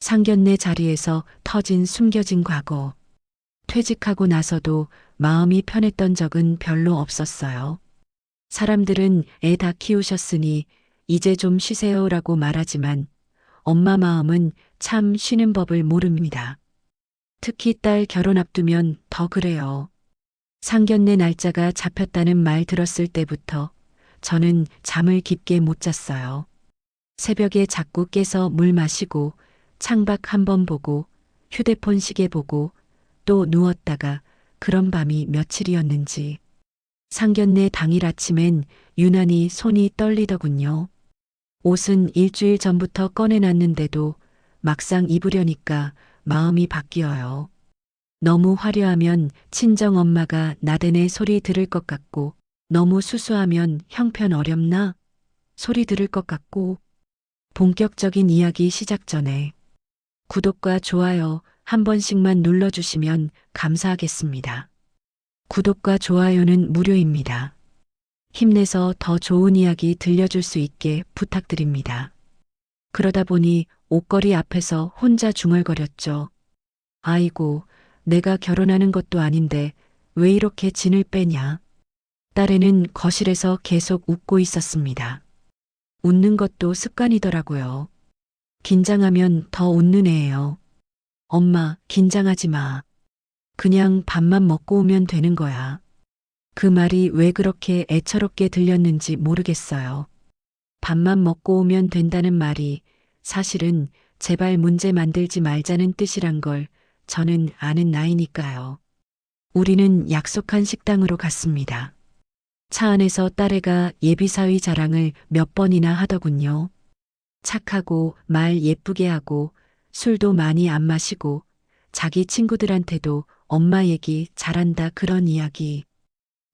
상견례 자리에서 터진 숨겨진 과거. 퇴직하고 나서도 마음이 편했던 적은 별로 없었어요. 사람들은 애 다 키우셨으니 이제 좀 쉬세요라고 말하지만 엄마 마음은 참 쉬는 법을 모릅니다. 특히 딸 결혼 앞두면 더 그래요. 상견례 날짜가 잡혔다는 말 들었을 때부터 저는 잠을 깊게 못 잤어요. 새벽에 자꾸 깨서 물 마시고 창밖 한번 보고 휴대폰 시계 보고 또 누웠다가 그런 밤이 며칠이었는지. 상견례 당일 아침엔 유난히 손이 떨리더군요. 옷은 일주일 전부터 꺼내놨는데도 막상 입으려니까 마음이 바뀌어요. 너무 화려하면 친정 엄마가 나대네 소리 들을 것 같고, 너무 수수하면 형편 어렵나 소리 들을 것 같고. 본격적인 이야기 시작 전에 구독과 좋아요 한 번씩만 눌러주시면 감사하겠습니다. 구독과 좋아요는 무료입니다. 힘내서 더 좋은 이야기 들려줄 수 있게 부탁드립니다. 그러다 보니 옷걸이 앞에서 혼자 중얼거렸죠. 아이고, 내가 결혼하는 것도 아닌데 왜 이렇게 진을 빼냐. 딸애는 거실에서 계속 웃고 있었습니다. 웃는 것도 습관이더라고요. 긴장하면 더 웃는 애예요. 엄마, 긴장하지 마. 그냥 밥만 먹고 오면 되는 거야. 그 말이 왜 그렇게 애처롭게 들렸는지 모르겠어요. 밥만 먹고 오면 된다는 말이 사실은 제발 문제 만들지 말자는 뜻이란 걸 저는 아는 나이니까요. 우리는 약속한 식당으로 갔습니다. 차 안에서 딸애가 예비사위 자랑을 몇 번이나 하더군요. 착하고 말 예쁘게 하고 술도 많이 안 마시고 자기 친구들한테도 엄마 얘기 잘한다 그런 이야기.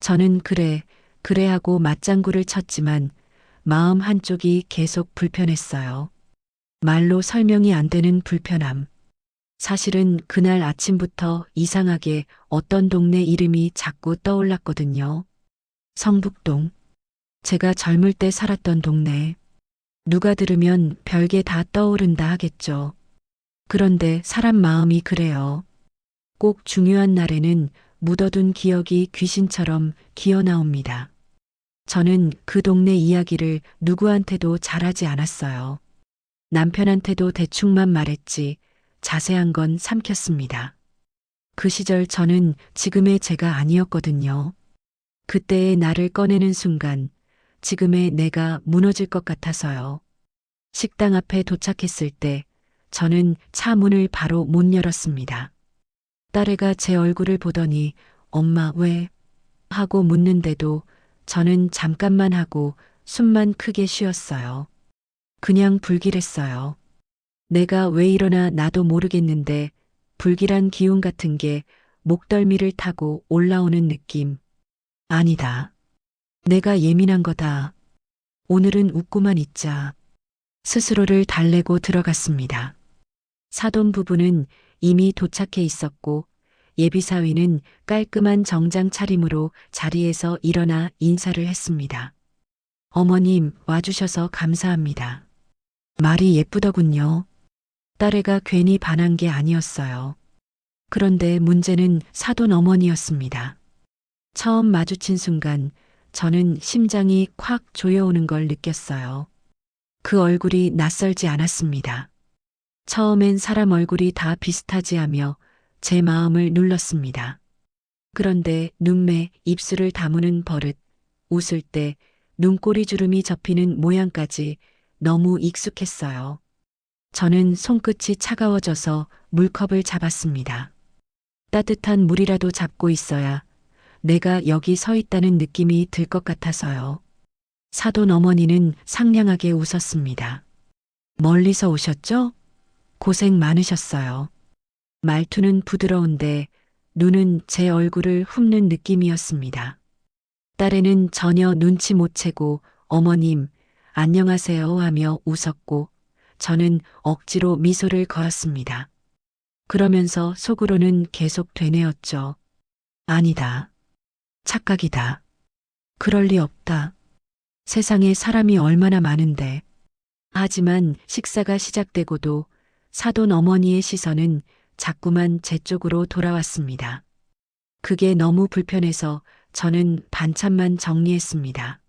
저는 그래 하고 맞장구를 쳤지만 마음 한쪽이 계속 불편했어요. 말로 설명이 안 되는 불편함. 사실은 그날 아침부터 이상하게 어떤 동네 이름이 자꾸 떠올랐거든요. 성북동. 제가 젊을 때 살았던 동네. 누가 들으면 별게 다 떠오른다 하겠죠. 그런데 사람 마음이 그래요. 꼭 중요한 날에는 묻어둔 기억이 귀신처럼 기어 나옵니다. 저는 그 동네 이야기를 누구한테도 잘하지 않았어요. 남편한테도 대충만 말했지 자세한 건 삼켰습니다. 그 시절 저는 지금의 제가 아니었거든요. 그때의 나를 꺼내는 순간 지금의 내가 무너질 것 같아서요. 식당 앞에 도착했을 때 저는 차 문을 바로 못 열었습니다. 딸애가 제 얼굴을 보더니 엄마 왜? 하고 묻는데도 저는 잠깐만 하고 숨만 크게 쉬었어요. 그냥 불길했어요. 내가 왜 이러나 나도 모르겠는데 불길한 기운 같은 게 목덜미를 타고 올라오는 느낌. 아니다. 내가 예민한 거다. 오늘은 웃고만 있자. 스스로를 달래고 들어갔습니다. 사돈 부부는 이미 도착해 있었고 예비사위는 깔끔한 정장 차림으로 자리에서 일어나 인사를 했습니다. 어머님 와주셔서 감사합니다. 말이 예쁘더군요. 딸애가 괜히 반한 게 아니었어요. 그런데 문제는 사돈 어머니였습니다. 처음 마주친 순간 저는 심장이 콱 조여오는 걸 느꼈어요. 그 얼굴이 낯설지 않았습니다. 처음엔 사람 얼굴이 다 비슷하지 하며 제 마음을 눌렀습니다. 그런데 눈매, 입술을 다무는 버릇, 웃을 때 눈꼬리 주름이 접히는 모양까지 너무 익숙했어요. 저는 손끝이 차가워져서 물컵을 잡았습니다. 따뜻한 물이라도 잡고 있어야 내가 여기 서 있다는 느낌이 들 것 같아서요. 사돈 어머니는 상냥하게 웃었습니다. 멀리서 오셨죠? 고생 많으셨어요. 말투는 부드러운데 눈은 제 얼굴을 훑는 느낌이었습니다. 딸애는 전혀 눈치 못 채고 어머님, 안녕하세요 하며 웃었고 저는 억지로 미소를 거었습니다. 그러면서 속으로는 계속 되뇌었죠. 아니다. 착각이다. 그럴 리 없다. 세상에 사람이 얼마나 많은데. 하지만 식사가 시작되고도 사돈 어머니의 시선은 자꾸만 제 쪽으로 돌아왔습니다. 그게 너무 불편해서 저는 반찬만 정리했습니다.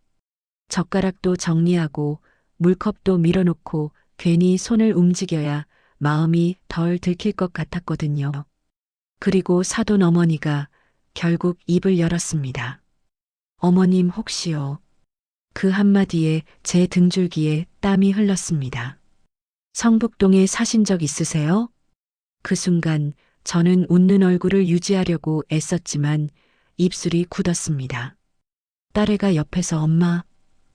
젓가락도 정리하고 물컵도 밀어놓고 괜히 손을 움직여야 마음이 덜 들킬 것 같았거든요. 그리고 사돈 어머니가 결국 입을 열었습니다. 어머님 혹시요. 그 한마디에 제 등줄기에 땀이 흘렀습니다. 성북동에 사신 적 있으세요? 그 순간 저는 웃는 얼굴을 유지하려고 애썼지만 입술이 굳었습니다. 딸애가 옆에서 엄마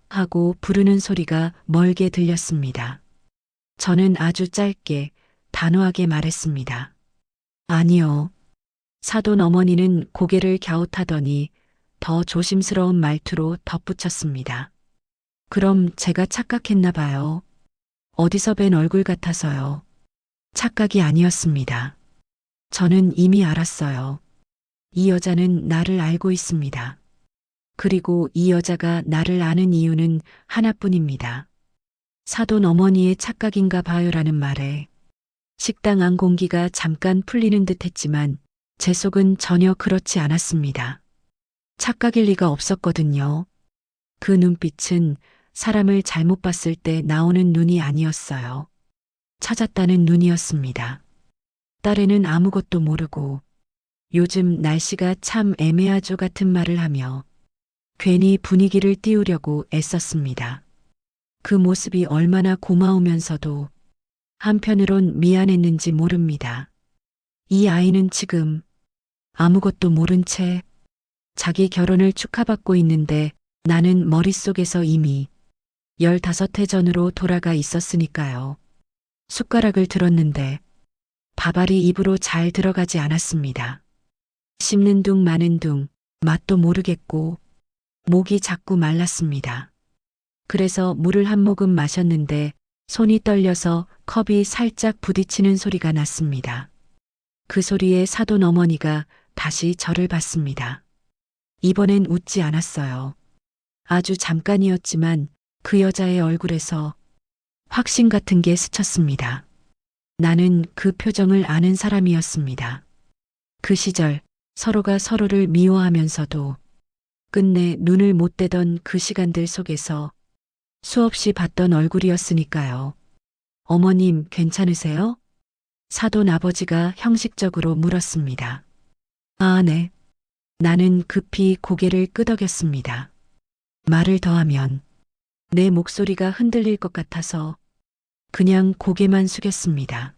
하고 부르는 소리가 멀게 들렸습니다. 저는 아주 짧게 단호하게 말했습니다. 아니요. 사돈 어머니는 고개를 갸웃하더니 더 조심스러운 말투로 덧붙였습니다. 그럼 제가 착각했나 봐요. 어디서 뵌 얼굴 같아서요. 착각이 아니었습니다. 저는 이미 알았어요. 이 여자는 나를 알고 있습니다. 그리고 이 여자가 나를 아는 이유는 하나뿐입니다. 사돈 어머니의 착각인가 봐요라는 말에 식당 안 공기가 잠깐 풀리는 듯 했지만 제 속은 전혀 그렇지 않았습니다. 착각일 리가 없었거든요. 그 눈빛은 사람을 잘못 봤을 때 나오는 눈이 아니었어요. 찾았다는 눈이었습니다. 딸애는 아무것도 모르고 요즘 날씨가 참 애매하죠 같은 말을 하며 괜히 분위기를 띄우려고 애썼습니다. 그 모습이 얼마나 고마우면서도 한편으론 미안했는지 모릅니다. 이 아이는 지금 아무것도 모른 채 자기 결혼을 축하받고 있는데 나는 머릿속에서 이미 15해 전으로 돌아가 있었으니까요. 숟가락을 들었는데 밥알이 입으로 잘 들어가지 않았습니다. 씹는 둥 마는 둥 맛도 모르겠고 목이 자꾸 말랐습니다. 그래서 물을 한 모금 마셨는데 손이 떨려서 컵이 살짝 부딪히는 소리가 났습니다. 그 소리에 사돈 어머니가 다시 저를 봤습니다. 이번엔 웃지 않았어요. 아주 잠깐이었지만 그 여자의 얼굴에서 확신 같은 게 스쳤습니다. 나는 그 표정을 아는 사람이었습니다. 그 시절 서로가 서로를 미워하면서도 끝내 눈을 못 떼던 그 시간들 속에서 수없이 봤던 얼굴이었으니까요. 어머님 괜찮으세요? 사돈 아버지가 형식적으로 물었습니다. 아, 네. 나는 급히 고개를 끄덕였습니다. 말을 더하면 내 목소리가 흔들릴 것 같아서 그냥 고개만 숙였습니다.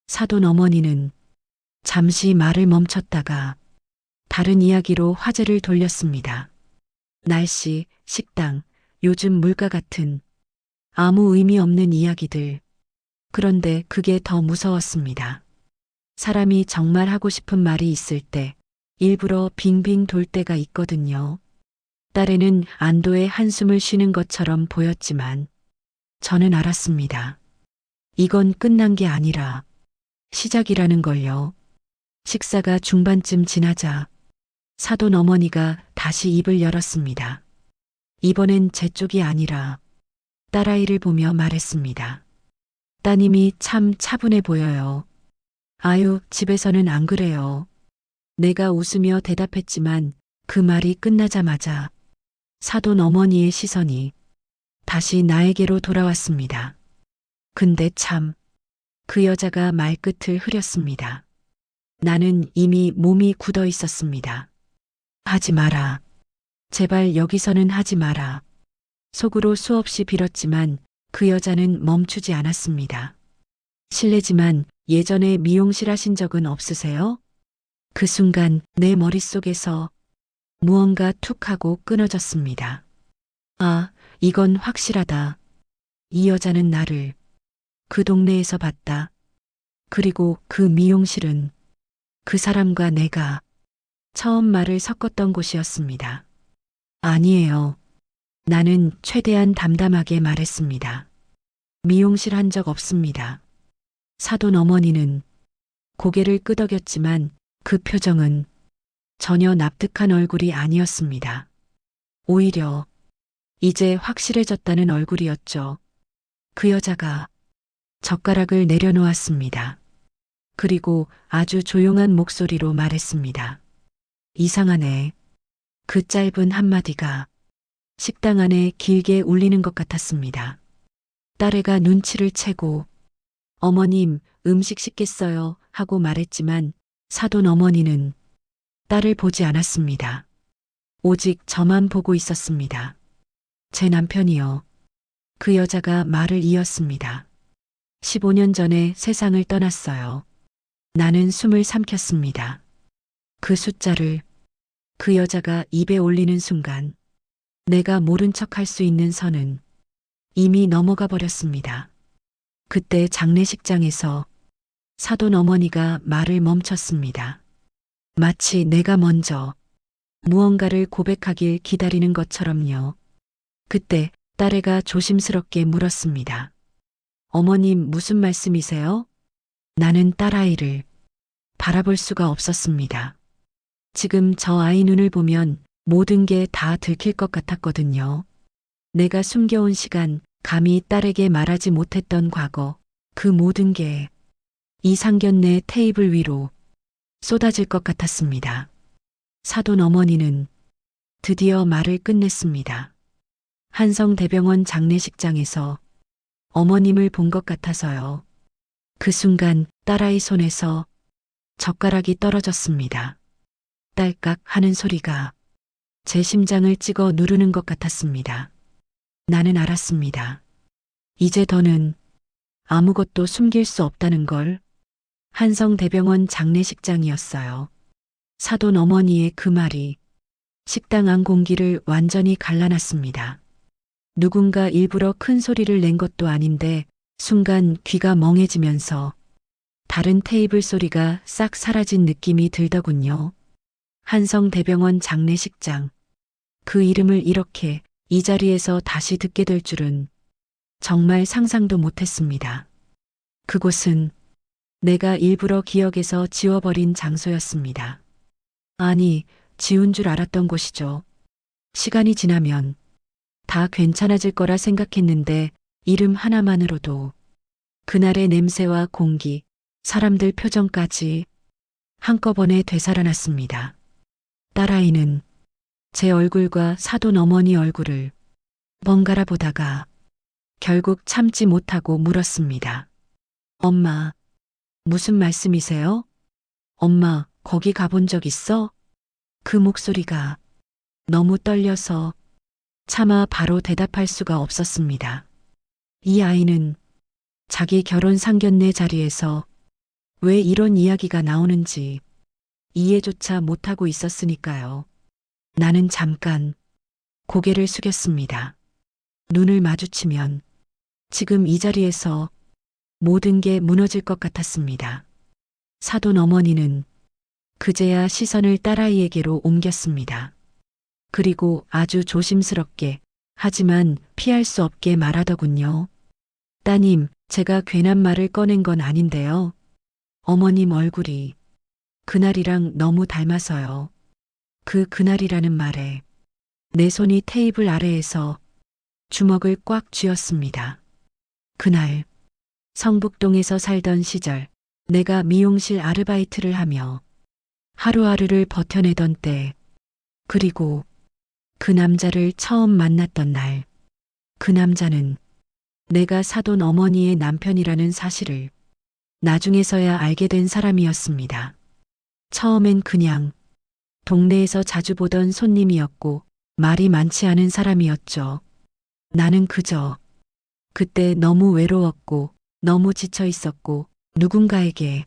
사돈 어머니는 잠시 말을 멈췄다가 다른 이야기로 화제를 돌렸습니다. 날씨, 식당, 요즘 물가 같은 아무 의미 없는 이야기들. 그런데 그게 더 무서웠습니다. 사람이 정말 하고 싶은 말이 있을 때 일부러 빙빙 돌 때가 있거든요. 딸애는 안도의 한숨을 쉬는 것처럼 보였지만 저는 알았습니다. 이건 끝난 게 아니라 시작이라는 걸요. 식사가 중반쯤 지나자 사돈 어머니가 다시 입을 열었습니다. 이번엔 제 쪽이 아니라 딸아이를 보며 말했습니다. 따님이 참 차분해 보여요. 아유, 집에서는 안 그래요. 내가 웃으며 대답했지만 그 말이 끝나자마자 사돈 어머니의 시선이 다시 나에게로 돌아왔습니다. 근데 참, 그 여자가 말끝을 흐렸습니다. 나는 이미 몸이 굳어 있었습니다. 하지 마라. 제발 여기서는 하지 마라. 속으로 수없이 빌었지만 그 여자는 멈추지 않았습니다. 실례지만 예전에 미용실 하신 적은 없으세요? 그 순간 내 머릿속에서 무언가 툭 하고 끊어졌습니다. 아, 이건 확실하다. 이 여자는 나를 그 동네에서 봤다. 그리고 그 미용실은 그 사람과 내가 처음 말을 섞었던 곳이었습니다. 아니에요. 나는 최대한 담담하게 말했습니다. 미용실 한 적 없습니다. 사돈 어머니는 고개를 끄덕였지만 그 표정은 전혀 납득한 얼굴이 아니었습니다. 오히려 이제 확실해졌다는 얼굴이었죠. 그 여자가 젓가락을 내려놓았습니다. 그리고 아주 조용한 목소리로 말했습니다. 이상하네. 그 짧은 한마디가 식당 안에 길게 울리는 것 같았습니다. 딸애가 눈치를 채고 어머님, 음식 식겠어요 하고 말했지만 사돈 어머니는 딸을 보지 않았습니다. 오직 저만 보고 있었습니다. 제 남편이요. 그 여자가 말을 이었습니다. 15년 전에 세상을 떠났어요. 나는 숨을 삼켰습니다. 그 숫자를 그 여자가 입에 올리는 순간 내가 모른 척 할 수 있는 선은 이미 넘어가 버렸습니다. 그때 장례식장에서 사돈 어머니가 말을 멈췄습니다. 마치 내가 먼저 무언가를 고백하길 기다리는 것처럼요. 그때 딸애가 조심스럽게 물었습니다. 어머님 무슨 말씀이세요? 나는 딸아이를 바라볼 수가 없었습니다. 지금 저 아이 눈을 보면 모든 게 다 들킬 것 같았거든요. 내가 숨겨온 시간, 감히 딸에게 말하지 못했던 과거, 그 모든 게 이 상견례 테이블 위로 쏟아질 것 같았습니다. 사돈 어머니는 드디어 말을 끝냈습니다. 한성대병원 장례식장에서 어머님을 본 것 같아서요. 그 순간 딸아이 손에서 젓가락이 떨어졌습니다. 딸깍 하는 소리가 제 심장을 찍어 누르는 것 같았습니다. 나는 알았습니다. 이제 더는 아무것도 숨길 수 없다는 걸. 한성대병원 장례식장이었어요. 사돈 어머니의 그 말이 식당 안 공기를 완전히 갈라놨습니다. 누군가 일부러 큰 소리를 낸 것도 아닌데 순간 귀가 멍해지면서 다른 테이블 소리가 싹 사라진 느낌이 들더군요. 한성대병원 장례식장. 그 이름을 이렇게 이 자리에서 다시 듣게 될 줄은 정말 상상도 못했습니다. 그곳은 내가 일부러 기억에서 지워버린 장소였습니다. 아니, 지운 줄 알았던 곳이죠. 시간이 지나면 다 괜찮아질 거라 생각했는데 이름 하나만으로도 그날의 냄새와 공기, 사람들 표정까지 한꺼번에 되살아났습니다. 딸아이는 제 얼굴과 사돈 어머니 얼굴을 번갈아 보다가 결국 참지 못하고 물었습니다. 엄마, 무슨 말씀이세요? 엄마, 거기 가본 적 있어? 그 목소리가 너무 떨려서 차마 바로 대답할 수가 없었습니다. 이 아이는 자기 결혼 상견례 자리에서 왜 이런 이야기가 나오는지 이해조차 못하고 있었으니까요. 나는 잠깐 고개를 숙였습니다. 눈을 마주치면 지금 이 자리에서 모든 게 무너질 것 같았습니다. 사돈 어머니는 그제야 시선을 딸아이에게로 옮겼습니다. 그리고 아주 조심스럽게 하지만 피할 수 없게 말하더군요. 따님, 제가 괜한 말을 꺼낸 건 아닌데요. 어머님 얼굴이 그날이랑 너무 닮아서요. 그날이라는 말에 내 손이 테이블 아래에서 주먹을 꽉 쥐었습니다. 그날 성북동에서 살던 시절 내가 미용실 아르바이트를 하며 하루하루를 버텨내던 때, 그리고 그 남자를 처음 만났던 날, 그 남자는 내가 사돈 어머니의 남편이라는 사실을 나중에서야 알게 된 사람이었습니다. 처음엔 그냥 동네에서 자주 보던 손님이었고 말이 많지 않은 사람이었죠. 나는 그저 그때 너무 외로웠고 너무 지쳐 있었고 누군가에게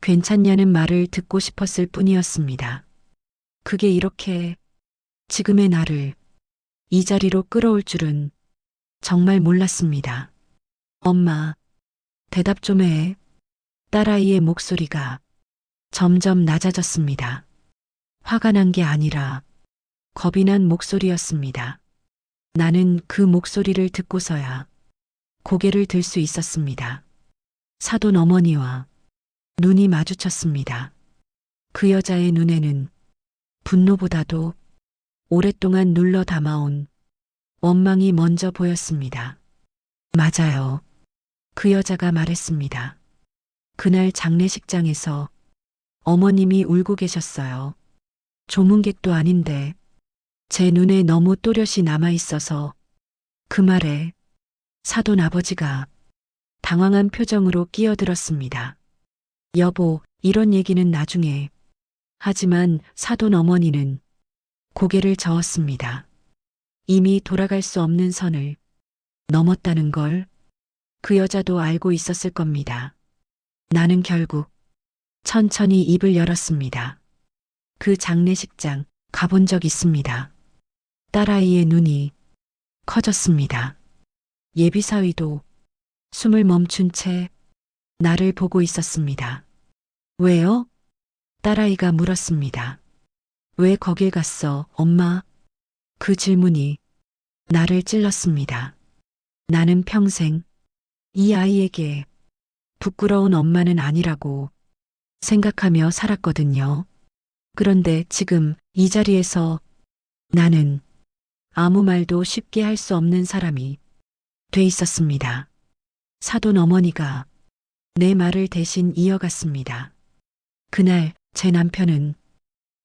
괜찮냐는 말을 듣고 싶었을 뿐이었습니다. 그게 이렇게 지금의 나를 이 자리로 끌어올 줄은 정말 몰랐습니다. 엄마, 대답 좀 해. 딸아이의 목소리가 점점 낮아졌습니다. 화가 난 게 아니라 겁이 난 목소리였습니다. 나는 그 목소리를 듣고서야 고개를 들 수 있었습니다. 사돈 어머니와 눈이 마주쳤습니다. 그 여자의 눈에는 분노보다도 오랫동안 눌러 담아온 원망이 먼저 보였습니다. 맞아요. 그 여자가 말했습니다. 그날 장례식장에서 어머님이 울고 계셨어요. 조문객도 아닌데 제 눈에 너무 또렷이 남아 있어서 그 말에 사돈 아버지가 당황한 표정으로 끼어들었습니다. 여보, 이런 얘기는 나중에. 하지만 사돈 어머니는 고개를 저었습니다. 이미 돌아갈 수 없는 선을 넘었다는 걸 그 여자도 알고 있었을 겁니다. 나는 결국 천천히 입을 열었습니다. 그 장례식장 가본 적 있습니다. 딸아이의 눈이 커졌습니다. 예비사위도 숨을 멈춘 채 나를 보고 있었습니다. 왜요? 딸아이가 물었습니다. 왜 거길 갔어, 엄마? 그 질문이 나를 찔렀습니다. 나는 평생 이 아이에게 부끄러운 엄마는 아니라고 생각하며 살았거든요. 그런데 지금 이 자리에서 나는 아무 말도 쉽게 할 수 없는 사람이 돼 있었습니다. 사돈 어머니가 내 말을 대신 이어갔습니다. 그날 제 남편은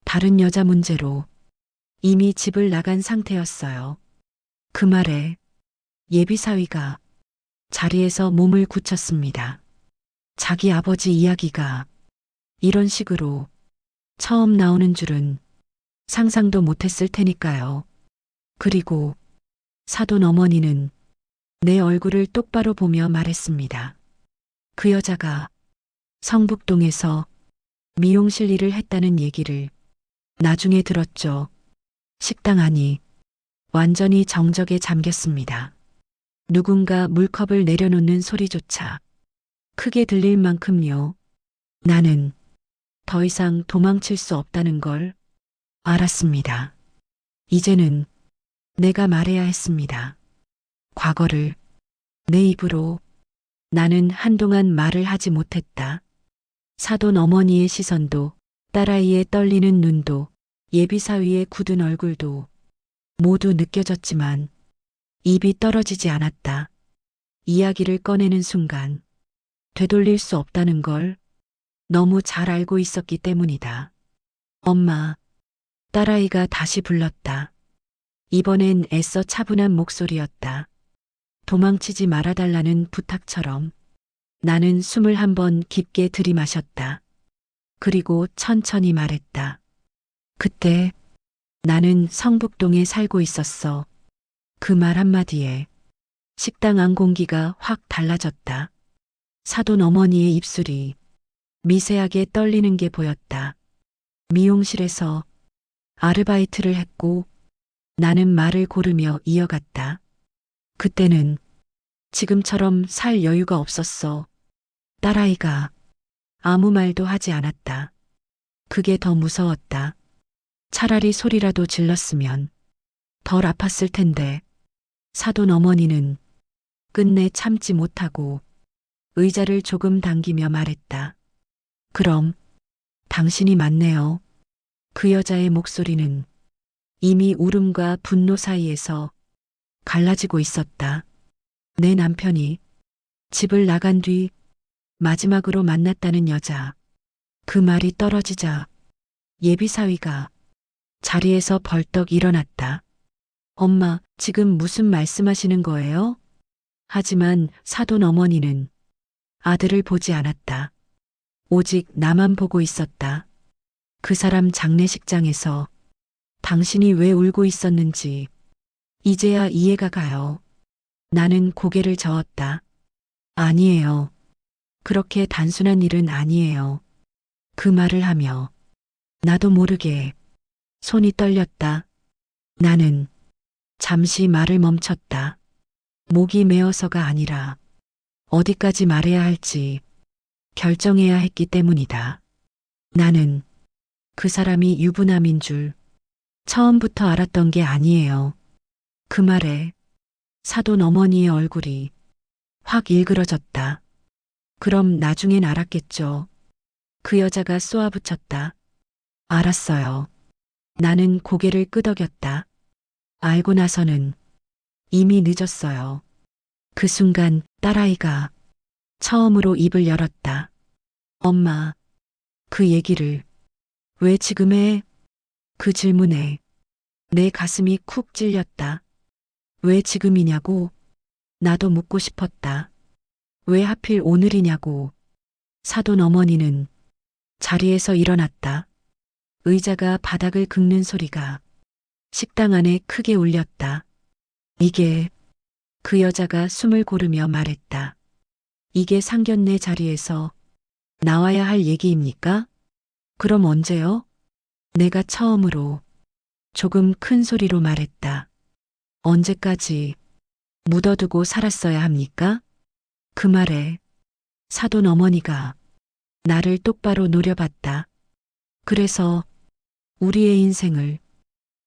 다른 여자 문제로 이미 집을 나간 상태였어요. 그 말에 예비사위가 자리에서 몸을 굳혔습니다. 자기 아버지 이야기가 이런 식으로 처음 나오는 줄은 상상도 못했을 테니까요. 그리고 사돈 어머니는 내 얼굴을 똑바로 보며 말했습니다. 그 여자가 성북동에서 미용실 일을 했다는 얘기를 나중에 들었죠. 식당 안이 완전히 정적에 잠겼습니다. 누군가 물컵을 내려놓는 소리조차 크게 들릴 만큼요. 나는 더 이상 도망칠 수 없다는 걸 알았습니다. 이제는 내가 말해야 했습니다. 과거를 내 입으로. 나는 한동안 말을 하지 못했다. 사돈 어머니의 시선도, 딸아이의 떨리는 눈도, 예비사위의 굳은 얼굴도 모두 느껴졌지만 입이 떨어지지 않았다. 이야기를 꺼내는 순간 되돌릴 수 없다는 걸 너무 잘 알고 있었기 때문이다. 엄마, 딸아이가 다시 불렀다. 이번엔 애써 차분한 목소리였다. 도망치지 말아달라는 부탁처럼. 나는 숨을 한 번 깊게 들이마셨다. 그리고 천천히 말했다. 그때 나는 성북동에 살고 있었어. 그 말 한마디에 식당 안 공기가 확 달라졌다. 사돈 어머니의 입술이 미세하게 떨리는 게 보였다. 미용실에서 아르바이트를 했고 나는 말을 고르며 이어갔다. 그때는 지금처럼 살 여유가 없었어. 딸아이가 아무 말도 하지 않았다. 그게 더 무서웠다. 차라리 소리라도 질렀으면 덜 아팠을 텐데. 사돈 어머니는 끝내 참지 못하고 의자를 조금 당기며 말했다. 그럼 당신이 맞네요. 그 여자의 목소리는 이미 울음과 분노 사이에서 갈라지고 있었다. 내 남편이 집을 나간 뒤 마지막으로 만났다는 여자. 그 말이 떨어지자 예비사위가 자리에서 벌떡 일어났다. 엄마, 지금 무슨 말씀하시는 거예요? 하지만 사돈 어머니는 아들을 보지 않았다. 오직 나만 보고 있었다. 그 사람 장례식장에서 당신이 왜 울고 있었는지 이제야 이해가 가요. 나는 고개를 저었다. 아니에요. 그렇게 단순한 일은 아니에요. 그 말을 하며 나도 모르게 손이 떨렸다. 나는 잠시 말을 멈췄다. 목이 메어서가 아니라 어디까지 말해야 할지 결정해야 했기 때문이다. 나는 그 사람이 유부남인 줄 처음부터 알았던 게 아니에요. 그 말에 사돈 어머니의 얼굴이 확 일그러졌다. 그럼 나중엔 알았겠죠. 그 여자가 쏘아붙였다. 알았어요. 나는 고개를 끄덕였다. 알고 나서는 이미 늦었어요. 그 순간 딸아이가 처음으로 입을 열었다. 엄마, 그 얘기를 왜 지금 해? 그 질문에 내 가슴이 쿡 찔렸다. 왜 지금이냐고? 나도 묻고 싶었다. 왜 하필 오늘이냐고. 사돈 어머니는 자리에서 일어났다. 의자가 바닥을 긁는 소리가 식당 안에 크게 울렸다. 이게, 그 여자가 숨을 고르며 말했다. 이게 상견례 자리에서 나와야 할 얘기입니까? 그럼 언제요? 내가 처음으로 조금 큰 소리로 말했다. 언제까지 묻어두고 살았어야 합니까? 그 말에 사돈 어머니가 나를 똑바로 노려봤다. 그래서 우리의 인생을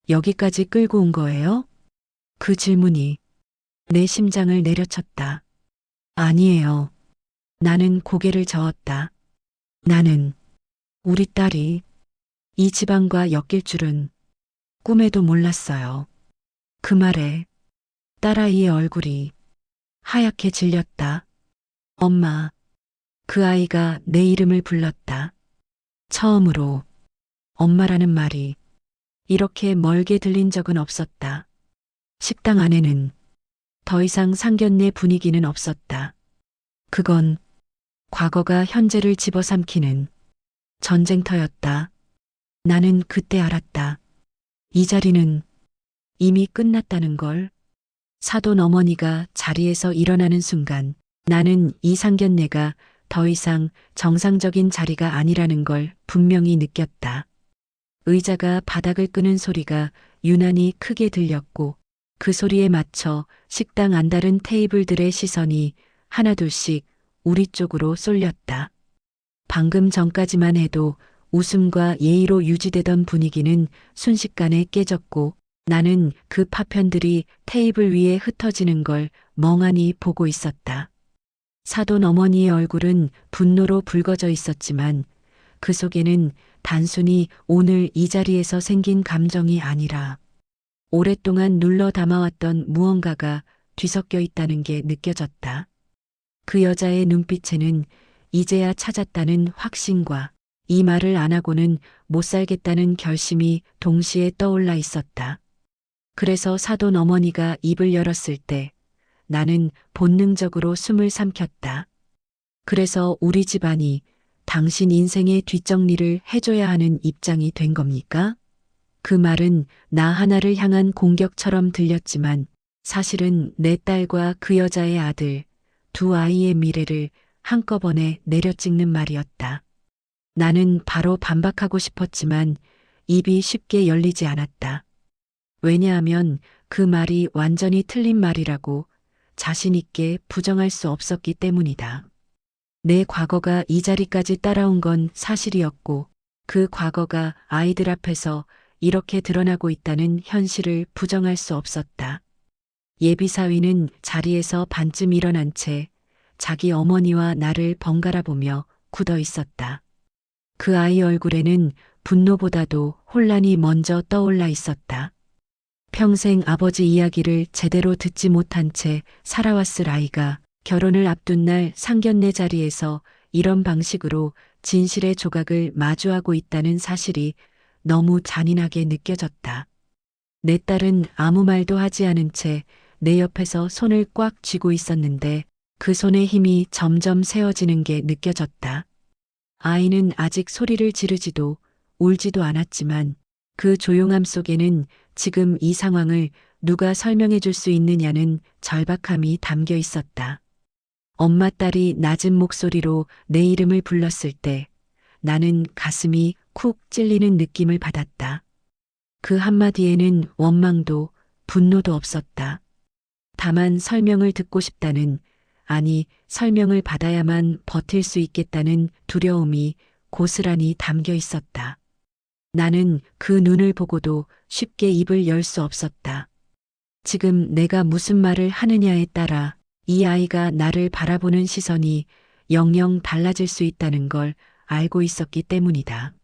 여기까지 끌고 온 거예요? 그 질문이 내 심장을 내려쳤다. 아니에요. 나는 고개를 저었다. 나는 우리 딸이 이 집안과 엮일 줄은 꿈에도 몰랐어요. 그 말에 딸아이의 얼굴이 하얗게 질렸다. 엄마, 그 아이가 내 이름을 불렀다. 처음으로 엄마라는 말이 이렇게 멀게 들린 적은 없었다. 식당 안에는 더 이상 상견례 분위기는 없었다. 그건 과거가 현재를 집어삼키는 전쟁터였다. 나는 그때 알았다. 이 자리는 이미 끝났다는 걸. 사돈 어머니가 자리에서 일어나는 순간 나는 이 상견례가 더 이상 정상적인 자리가 아니라는 걸 분명히 느꼈다. 의자가 바닥을 끄는 소리가 유난히 크게 들렸고 그 소리에 맞춰 식당 안다른 테이블들의 시선이 하나둘씩 우리 쪽으로 쏠렸다. 방금 전까지만 해도 웃음과 예의로 유지되던 분위기는 순식간에 깨졌고 나는 그 파편들이 테이블 위에 흩어지는 걸 멍하니 보고 있었다. 사돈 어머니의 얼굴은 분노로 붉어져 있었지만 그 속에는 단순히 오늘 이 자리에서 생긴 감정이 아니라 오랫동안 눌러 담아왔던 무언가가 뒤섞여 있다는 게 느껴졌다. 그 여자의 눈빛에는 이제야 찾았다는 확신과 이 말을 안 하고는 못 살겠다는 결심이 동시에 떠올라 있었다. 그래서 사돈 어머니가 입을 열었을 때 나는 본능적으로 숨을 삼켰다. 그래서 우리 집안이 당신 인생의 뒷정리를 해줘야 하는 입장이 된 겁니까? 그 말은 나 하나를 향한 공격처럼 들렸지만 사실은 내 딸과 그 여자의 아들, 두 아이의 미래를 한꺼번에 내려찍는 말이었다. 나는 바로 반박하고 싶었지만 입이 쉽게 열리지 않았다. 왜냐하면 그 말이 완전히 틀린 말이라고 자신 있게 부정할 수 없었기 때문이다. 내 과거가 이 자리까지 따라온 건 사실이었고 그 과거가 아이들 앞에서 이렇게 드러나고 있다는 현실을 부정할 수 없었다. 예비사위는 자리에서 반쯤 일어난 채 자기 어머니와 나를 번갈아 보며 굳어 있었다. 그 아이 얼굴에는 분노보다도 혼란이 먼저 떠올라 있었다. 평생 아버지 이야기를 제대로 듣지 못한 채 살아왔을 아이가 결혼을 앞둔 날 상견례 자리에서 이런 방식으로 진실의 조각을 마주하고 있다는 사실이 너무 잔인하게 느껴졌다. 내 딸은 아무 말도 하지 않은 채 내 옆에서 손을 꽉 쥐고 있었는데 그 손의 힘이 점점 세어지는 게 느껴졌다. 아이는 아직 소리를 지르지도 울지도 않았지만 그 조용함 속에는 지금 이 상황을 누가 설명해 줄 수 있느냐는 절박함이 담겨 있었다. 엄마 딸이 낮은 목소리로 내 이름을 불렀을 때 나는 가슴이 쿡 찔리는 느낌을 받았다. 그 한마디에는 원망도 분노도 없었다. 다만 설명을 듣고 싶다는, 아니 설명을 받아야만 버틸 수 있겠다는 두려움이 고스란히 담겨 있었다. 나는 그 눈을 보고도 쉽게 입을 열 수 없었다. 지금 내가 무슨 말을 하느냐에 따라 이 아이가 나를 바라보는 시선이 영영 달라질 수 있다는 걸 알고 있었기 때문이다.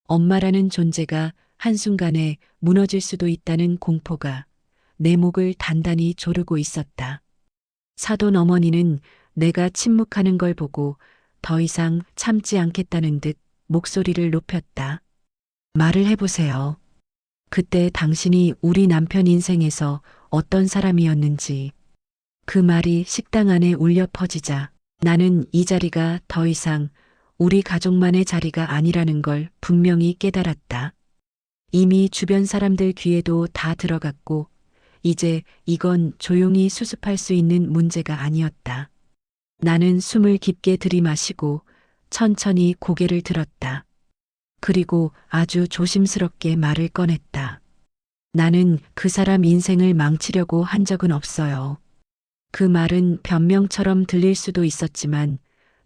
엄마라는 존재가 한순간에 무너질 수도 있다는 공포가 내 목을 단단히 조르고 있었다. 사돈 어머니는 내가 침묵하는 걸 보고 더 이상 참지 않겠다는 듯 목소리를 높였다. 말을 해보세요. 그때 당신이 우리 남편 인생에서 어떤 사람이었는지. 그 말이 식당 안에 울려 퍼지자 나는 이 자리가 더 이상 우리 가족만의 자리가 아니라는 걸 분명히 깨달았다. 이미 주변 사람들 귀에도 다 들어갔고 이제 이건 조용히 수습할 수 있는 문제가 아니었다. 나는 숨을 깊게 들이마시고 천천히 고개를 들었다. 그리고 아주 조심스럽게 말을 꺼냈다. 나는 그 사람 인생을 망치려고 한 적은 없어요. 그 말은 변명처럼 들릴 수도 있었지만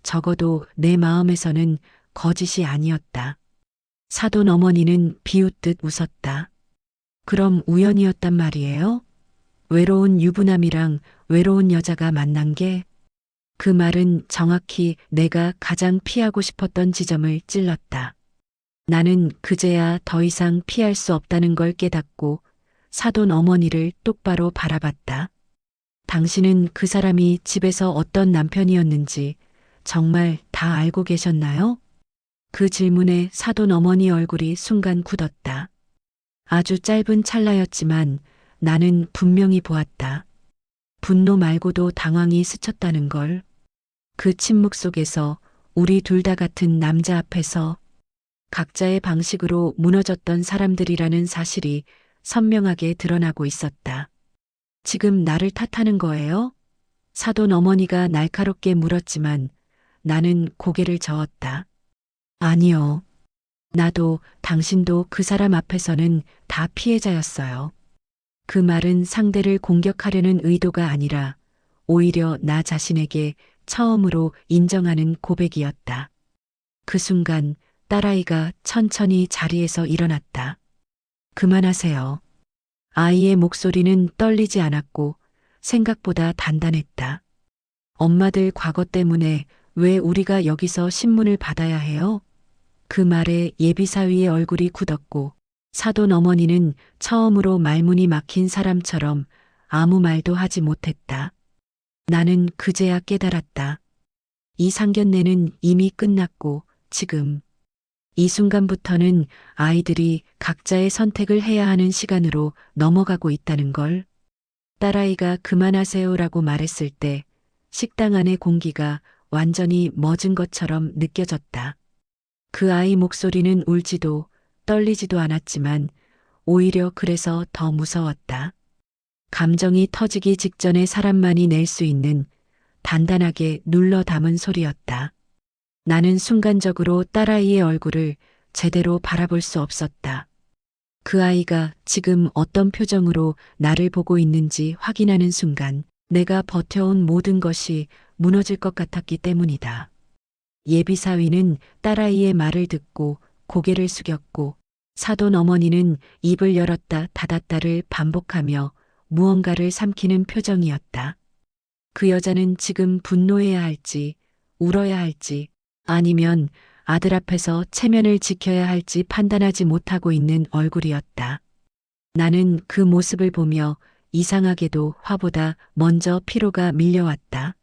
적어도 내 마음에서는 거짓이 아니었다. 사돈 어머니는 비웃듯 웃었다. 그럼 우연이었단 말이에요? 외로운 유부남이랑 외로운 여자가 만난 게? 그 말은 정확히 내가 가장 피하고 싶었던 지점을 찔렀다. 나는 그제야 더 이상 피할 수 없다는 걸 깨닫고 사돈 어머니를 똑바로 바라봤다. 당신은 그 사람이 집에서 어떤 남편이었는지 정말 다 알고 계셨나요? 그 질문에 사돈 어머니 얼굴이 순간 굳었다. 아주 짧은 찰나였지만 나는 분명히 보았다. 분노 말고도 당황이 스쳤다는 걸. 그 침묵 속에서 우리 둘 다 같은 남자 앞에서 각자의 방식으로 무너졌던 사람들이라는 사실이 선명하게 드러나고 있었다. 지금 나를 탓하는 거예요? 사돈 어머니가 날카롭게 물었지만 나는 고개를 저었다. 아니요. 나도 당신도 그 사람 앞에서는 다 피해자였어요. 그 말은 상대를 공격하려는 의도가 아니라 오히려 나 자신에게 처음으로 인정하는 고백이었다. 그 순간 딸아이가 천천히 자리에서 일어났다. 그만하세요. 아이의 목소리는 떨리지 않았고 생각보다 단단했다. 엄마들 과거 때문에 왜 우리가 여기서 신문을 받아야 해요? 그 말에 예비사위의 얼굴이 굳었고 사돈 어머니는 처음으로 말문이 막힌 사람처럼 아무 말도 하지 못했다. 나는 그제야 깨달았다. 이 상견례는 이미 끝났고 지금 이 순간부터는 아이들이 각자의 선택을 해야 하는 시간으로 넘어가고 있다는 걸. 딸아이가 그만하세요라고 말했을 때 식당 안의 공기가 완전히 멎은 것처럼 느껴졌다. 그 아이 목소리는 울지도 떨리지도 않았지만 오히려 그래서 더 무서웠다. 감정이 터지기 직전에 사람만이 낼 수 있는 단단하게 눌러 담은 소리였다. 나는 순간적으로 딸아이의 얼굴을 제대로 바라볼 수 없었다. 그 아이가 지금 어떤 표정으로 나를 보고 있는지 확인하는 순간 내가 버텨온 모든 것이 무너질 것 같았기 때문이다. 예비사위는 딸아이의 말을 듣고 고개를 숙였고 사돈 어머니는 입을 열었다 닫았다를 반복하며 무언가를 삼키는 표정이었다. 그 여자는 지금 분노해야 할지 울어야 할지 아니면 아들 앞에서 체면을 지켜야 할지 판단하지 못하고 있는 얼굴이었다. 나는 그 모습을 보며 이상하게도 화보다 먼저 피로가 밀려왔다.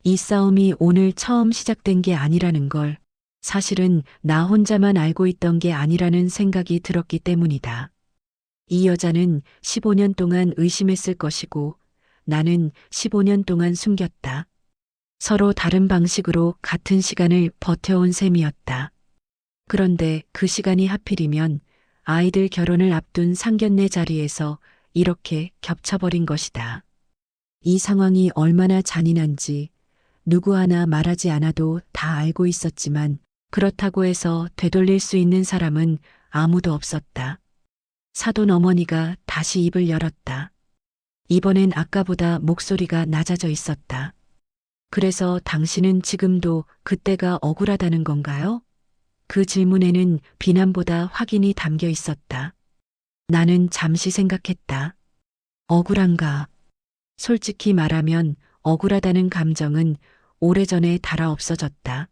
이 싸움이 오늘 처음 시작된 게 아니라는 걸, 사실은 나 혼자만 알고 있던 게 아니라는 생각이 들었기 때문이다. 이 여자는 15년 동안 의심했을 것이고 나는 15년 동안 숨겼다. 서로 다른 방식으로 같은 시간을 버텨온 셈이었다. 그런데 그 시간이 하필이면 아이들 결혼을 앞둔 상견례 자리에서 이렇게 겹쳐버린 것이다. 이 상황이 얼마나 잔인한지 누구 하나 말하지 않아도 다 알고 있었지만 그렇다고 해서 되돌릴 수 있는 사람은 아무도 없었다. 사돈 어머니가 다시 입을 열었다. 이번엔 아까보다 목소리가 낮아져 있었다. 그래서 당신은 지금도 그때가 억울하다는 건가요? 그 질문에는 비난보다 확인이 담겨 있었다. 나는 잠시 생각했다. 억울한가? 솔직히 말하면 억울하다는 감정은 오래전에 달아 없어졌다.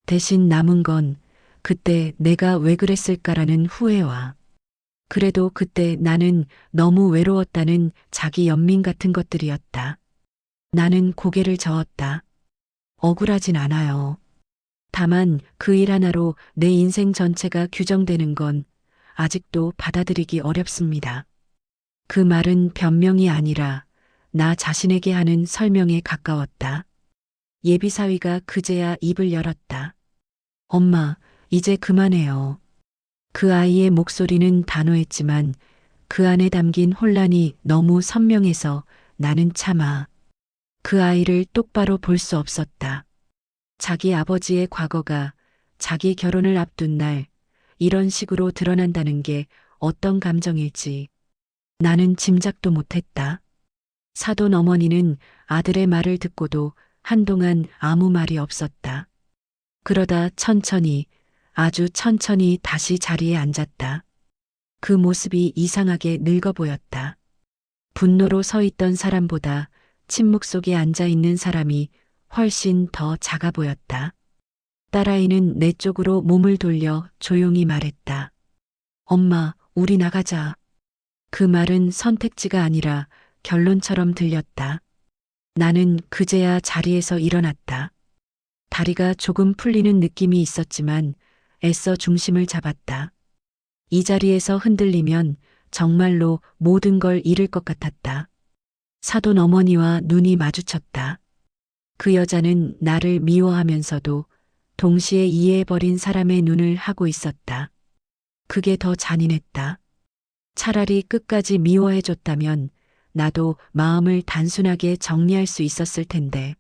대신 남은 건 그때 내가 왜 그랬을까라는 후회와 그래도 그때 나는 너무 외로웠다는 자기 연민 같은 것들이었다. 나는 고개를 저었다. 억울하진 않아요. 다만 그 일 하나로 내 인생 전체가 규정되는 건 아직도 받아들이기 어렵습니다. 그 말은 변명이 아니라 나 자신에게 하는 설명에 가까웠다. 예비사위가 그제야 입을 열었다. 엄마, 이제 그만해요. 그 아이의 목소리는 단호했지만 그 안에 담긴 혼란이 너무 선명해서 나는 차마 그 아이를 똑바로 볼 수 없었다. 자기 아버지의 과거가 자기 결혼을 앞둔 날 이런 식으로 드러난다는 게 어떤 감정일지 나는 짐작도 못했다. 사돈 어머니는 아들의 말을 듣고도 한동안 아무 말이 없었다. 그러다 천천히, 아주 천천히 다시 자리에 앉았다. 그 모습이 이상하게 늙어 보였다. 분노로 서 있던 사람보다 침묵 속에 앉아 있는 사람이 훨씬 더 작아 보였다. 딸아이는 내 쪽으로 몸을 돌려 조용히 말했다. 엄마, 우리 나가자. 그 말은 선택지가 아니라 결론처럼 들렸다. 나는 그제야 자리에서 일어났다. 다리가 조금 풀리는 느낌이 있었지만 애써 중심을 잡았다. 이 자리에서 흔들리면 정말로 모든 걸 잃을 것 같았다. 사돈 어머니와 눈이 마주쳤다. 그 여자는 나를 미워하면서도 동시에 이해해버린 사람의 눈을 하고 있었다. 그게 더 잔인했다. 차라리 끝까지 미워해줬다면 나도 마음을 단순하게 정리할 수 있었을 텐데.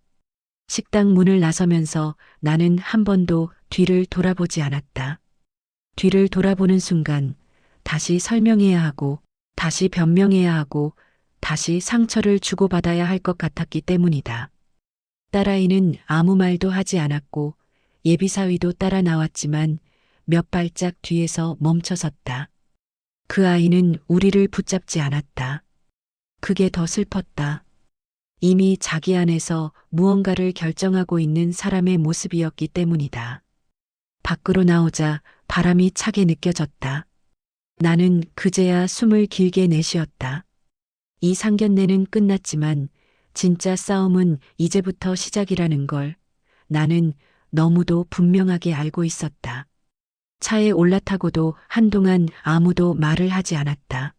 식당 문을 나서면서 나는 한 번도 뒤를 돌아보지 않았다. 뒤를 돌아보는 순간 다시 설명해야 하고 다시 변명해야 하고 다시 상처를 주고받아야 할 것 같았기 때문이다. 딸아이는 아무 말도 하지 않았고 예비사위도 따라 나왔지만 몇 발짝 뒤에서 멈춰섰다. 그 아이는 우리를 붙잡지 않았다. 그게 더 슬펐다. 이미 자기 안에서 무언가를 결정하고 있는 사람의 모습이었기 때문이다. 밖으로 나오자 바람이 차게 느껴졌다. 나는 그제야 숨을 길게 내쉬었다. 이 상견례는 끝났지만 진짜 싸움은 이제부터 시작이라는 걸 나는 너무도 분명하게 알고 있었다. 차에 올라타고도 한동안 아무도 말을 하지 않았다.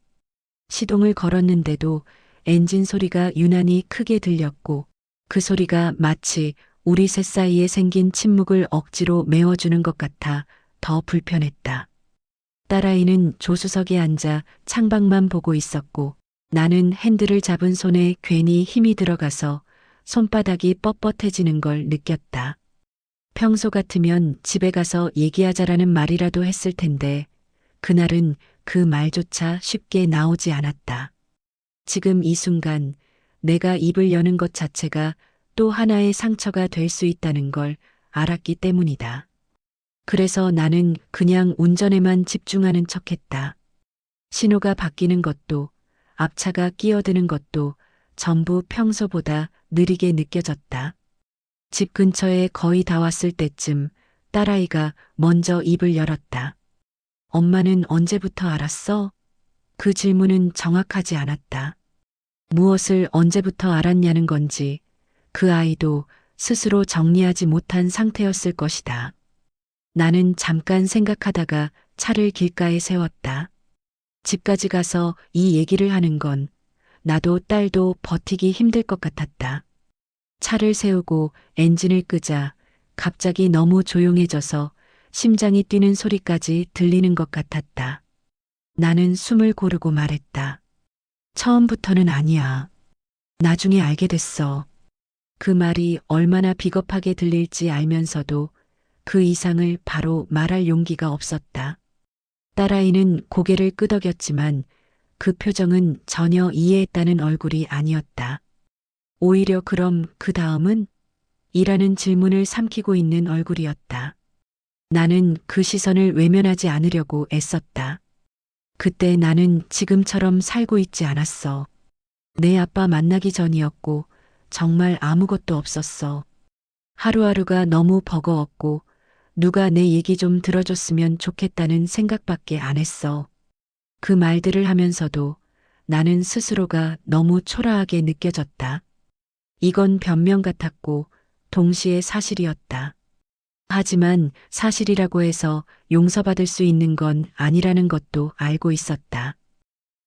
시동을 걸었는데도 엔진 소리가 유난히 크게 들렸고 그 소리가 마치 우리 셋 사이에 생긴 침묵을 억지로 메워주는 것 같아 더 불편했다. 딸아이는 조수석에 앉아 창밖만 보고 있었고 나는 핸들을 잡은 손에 괜히 힘이 들어가서 손바닥이 뻣뻣해지는 걸 느꼈다. 평소 같으면 집에 가서 얘기하자라는 말이라도 했을 텐데 그날은 그 말조차 쉽게 나오지 않았다. 지금 이 순간 내가 입을 여는 것 자체가 또 하나의 상처가 될 수 있다는 걸 알았기 때문이다. 그래서 나는 그냥 운전에만 집중하는 척했다. 신호가 바뀌는 것도 앞차가 끼어드는 것도 전부 평소보다 느리게 느껴졌다. 집 근처에 거의 다 왔을 때쯤 딸아이가 먼저 입을 열었다. 엄마는 언제부터 알았어? 그 질문은 정확하지 않았다. 무엇을 언제부터 알았냐는 건지 그 아이도 스스로 정리하지 못한 상태였을 것이다. 나는 잠깐 생각하다가 차를 길가에 세웠다. 집까지 가서 이 얘기를 하는 건 나도 딸도 버티기 힘들 것 같았다. 차를 세우고 엔진을 끄자 갑자기 너무 조용해져서 심장이 뛰는 소리까지 들리는 것 같았다. 나는 숨을 고르고 말했다. 처음부터는 아니야. 나중에 알게 됐어. 그 말이 얼마나 비겁하게 들릴지 알면서도 그 이상을 바로 말할 용기가 없었다. 딸아이는 고개를 끄덕였지만 그 표정은 전혀 이해했다는 얼굴이 아니었다. 오히려 그럼 그 다음은? 이라는 질문을 삼키고 있는 얼굴이었다. 나는 그 시선을 외면하지 않으려고 애썼다. 그때 나는 지금처럼 살고 있지 않았어. 내 아빠 만나기 전이었고 정말 아무것도 없었어. 하루하루가 너무 버거웠고 누가 내 얘기 좀 들어줬으면 좋겠다는 생각밖에 안 했어. 그 말들을 하면서도 나는 스스로가 너무 초라하게 느껴졌다. 이건 변명 같았고 동시에 사실이었다. 하지만 사실이라고 해서 용서받을 수 있는 건 아니라는 것도 알고 있었다.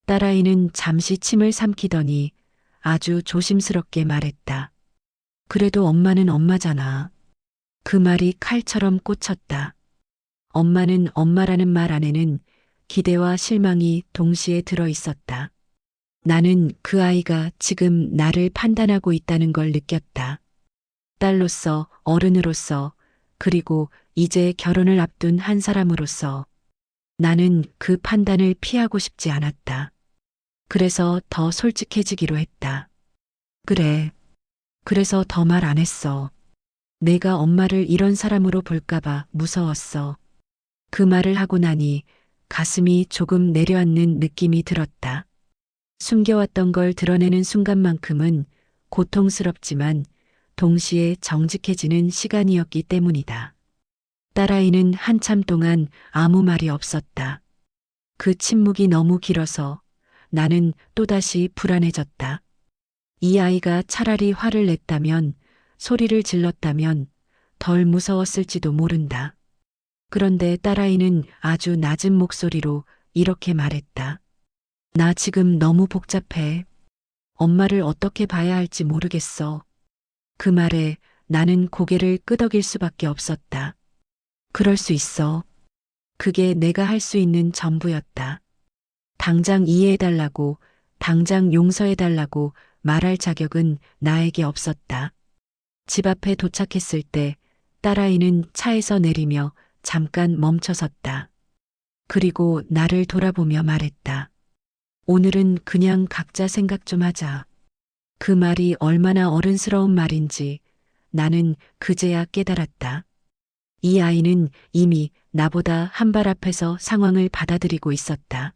딸아이는 잠시 침을 삼키더니 아주 조심스럽게 말했다. 그래도 엄마는 엄마잖아. 그 말이 칼처럼 꽂혔다. 엄마는 엄마라는 말 안에는 기대와 실망이 동시에 들어 있었다. 나는 그 아이가 지금 나를 판단하고 있다는 걸 느꼈다. 딸로서, 어른으로서, 그리고 이제 결혼을 앞둔 한 사람으로서 나는 그 판단을 피하고 싶지 않았다. 그래서 더 솔직해지기로 했다. 그래. 그래서 더 말 안 했어. 내가 엄마를 이런 사람으로 볼까봐 무서웠어. 그 말을 하고 나니 가슴이 조금 내려앉는 느낌이 들었다. 숨겨왔던 걸 드러내는 순간만큼은 고통스럽지만 동시에 정직해지는 시간이었기 때문이다. 딸아이는 한참 동안 아무 말이 없었다. 그 침묵이 너무 길어서 나는 또다시 불안해졌다. 이 아이가 차라리 화를 냈다면, 소리를 질렀다면 덜 무서웠을지도 모른다. 그런데 딸아이는 아주 낮은 목소리로 이렇게 말했다. 나 지금 너무 복잡해. 엄마를 어떻게 봐야 할지 모르겠어. 그 말에 나는 고개를 끄덕일 수밖에 없었다. 그럴 수 있어. 그게 내가 할 수 있는 전부였다. 당장 이해해달라고, 당장 용서해달라고 말할 자격은 나에게 없었다. 집 앞에 도착했을 때 딸아이는 차에서 내리며 잠깐 멈춰섰다. 그리고 나를 돌아보며 말했다. 오늘은 그냥 각자 생각 좀 하자. 그 말이 얼마나 어른스러운 말인지 나는 그제야 깨달았다. 이 아이는 이미 나보다 한 발 앞에서 상황을 받아들이고 있었다.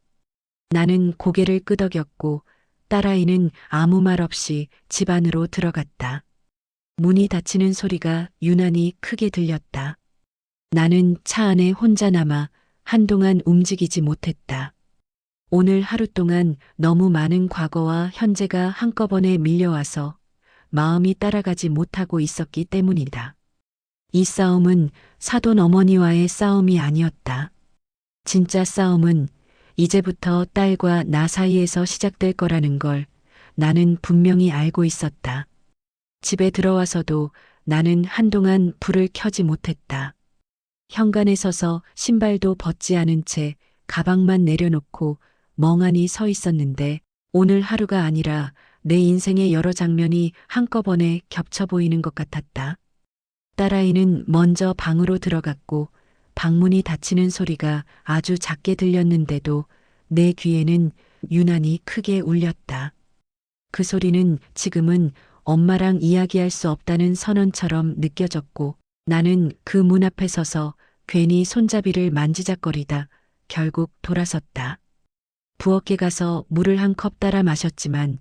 나는 고개를 끄덕였고 딸아이는 아무 말 없이 집 안으로 들어갔다. 문이 닫히는 소리가 유난히 크게 들렸다. 나는 차 안에 혼자 남아 한동안 움직이지 못했다. 오늘 하루 동안 너무 많은 과거와 현재가 한꺼번에 밀려와서 마음이 따라가지 못하고 있었기 때문이다. 이 싸움은 사돈 어머니와의 싸움이 아니었다. 진짜 싸움은 이제부터 딸과 나 사이에서 시작될 거라는 걸 나는 분명히 알고 있었다. 집에 들어와서도 나는 한동안 불을 켜지 못했다. 현관에 서서 신발도 벗지 않은 채 가방만 내려놓고 멍하니 서 있었는데 오늘 하루가 아니라 내 인생의 여러 장면이 한꺼번에 겹쳐 보이는 것 같았다. 딸아이는 먼저 방으로 들어갔고 방문이 닫히는 소리가 아주 작게 들렸는데도 내 귀에는 유난히 크게 울렸다. 그 소리는 지금은 엄마랑 이야기할 수 없다는 선언처럼 느껴졌고 나는 그 문 앞에 서서 괜히 손잡이를 만지작거리다 결국 돌아섰다. 부엌에 가서 물을 한 컵 따라 마셨지만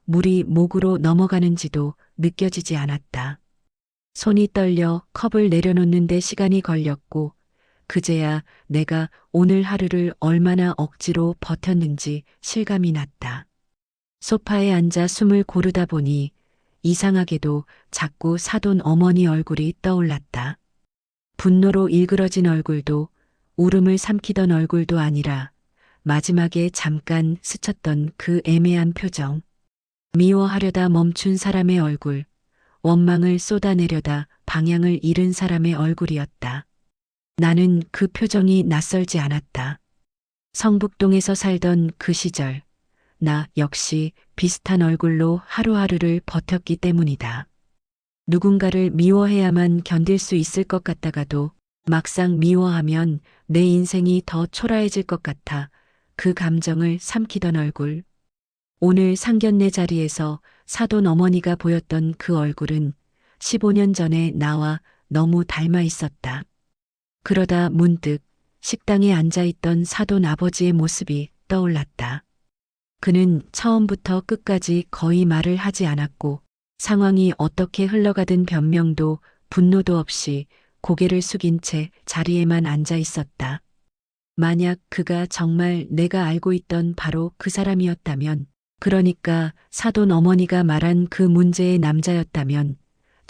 물이 목으로 넘어가는지도 느껴지지 않았다. 손이 떨려 컵을 내려놓는데 시간이 걸렸고 그제야 내가 오늘 하루를 얼마나 억지로 버텼는지 실감이 났다. 소파에 앉아 숨을 고르다 보니 이상하게도 자꾸 사돈 어머니 얼굴이 떠올랐다. 분노로 일그러진 얼굴도 울음을 삼키던 얼굴도 아니라 마지막에 잠깐 스쳤던 그 애매한 표정. 미워하려다 멈춘 사람의 얼굴, 원망을 쏟아내려다 방향을 잃은 사람의 얼굴이었다. 나는 그 표정이 낯설지 않았다. 성북동에서 살던 그 시절, 나 역시 비슷한 얼굴로 하루하루를 버텼기 때문이다. 누군가를 미워해야만 견딜 수 있을 것 같다가도 막상 미워하면 내 인생이 더 초라해질 것 같아 그 감정을 삼키던 얼굴. 오늘 상견례 자리에서 사돈 어머니가 보였던 그 얼굴은 15년 전에 나와 너무 닮아 있었다. 그러다 문득 식당에 앉아있던 사돈 아버지의 모습이 떠올랐다. 그는 처음부터 끝까지 거의 말을 하지 않았고 상황이 어떻게 흘러가든 변명도 분노도 없이 고개를 숙인 채 자리에만 앉아 있었다. 만약 그가 정말 내가 알고 있던 바로 그 사람이었다면, 그러니까 사돈 어머니가 말한 그 문제의 남자였다면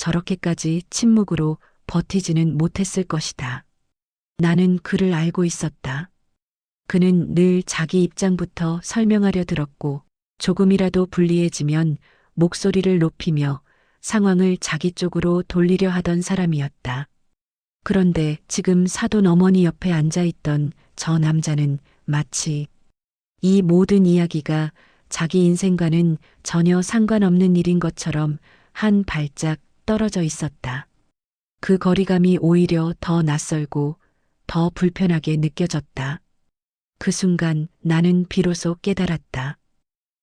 저렇게까지 침묵으로 버티지는 못했을 것이다. 나는 그를 알고 있었다. 그는 늘 자기 입장부터 설명하려 들었고 조금이라도 불리해지면 목소리를 높이며 상황을 자기 쪽으로 돌리려 하던 사람이었다. 그런데 지금 사돈 어머니 옆에 앉아있던 저 남자는 마치 이 모든 이야기가 자기 인생과는 전혀 상관없는 일인 것처럼 한 발짝 떨어져 있었다. 그 거리감이 오히려 더 낯설고 더 불편하게 느껴졌다. 그 순간 나는 비로소 깨달았다.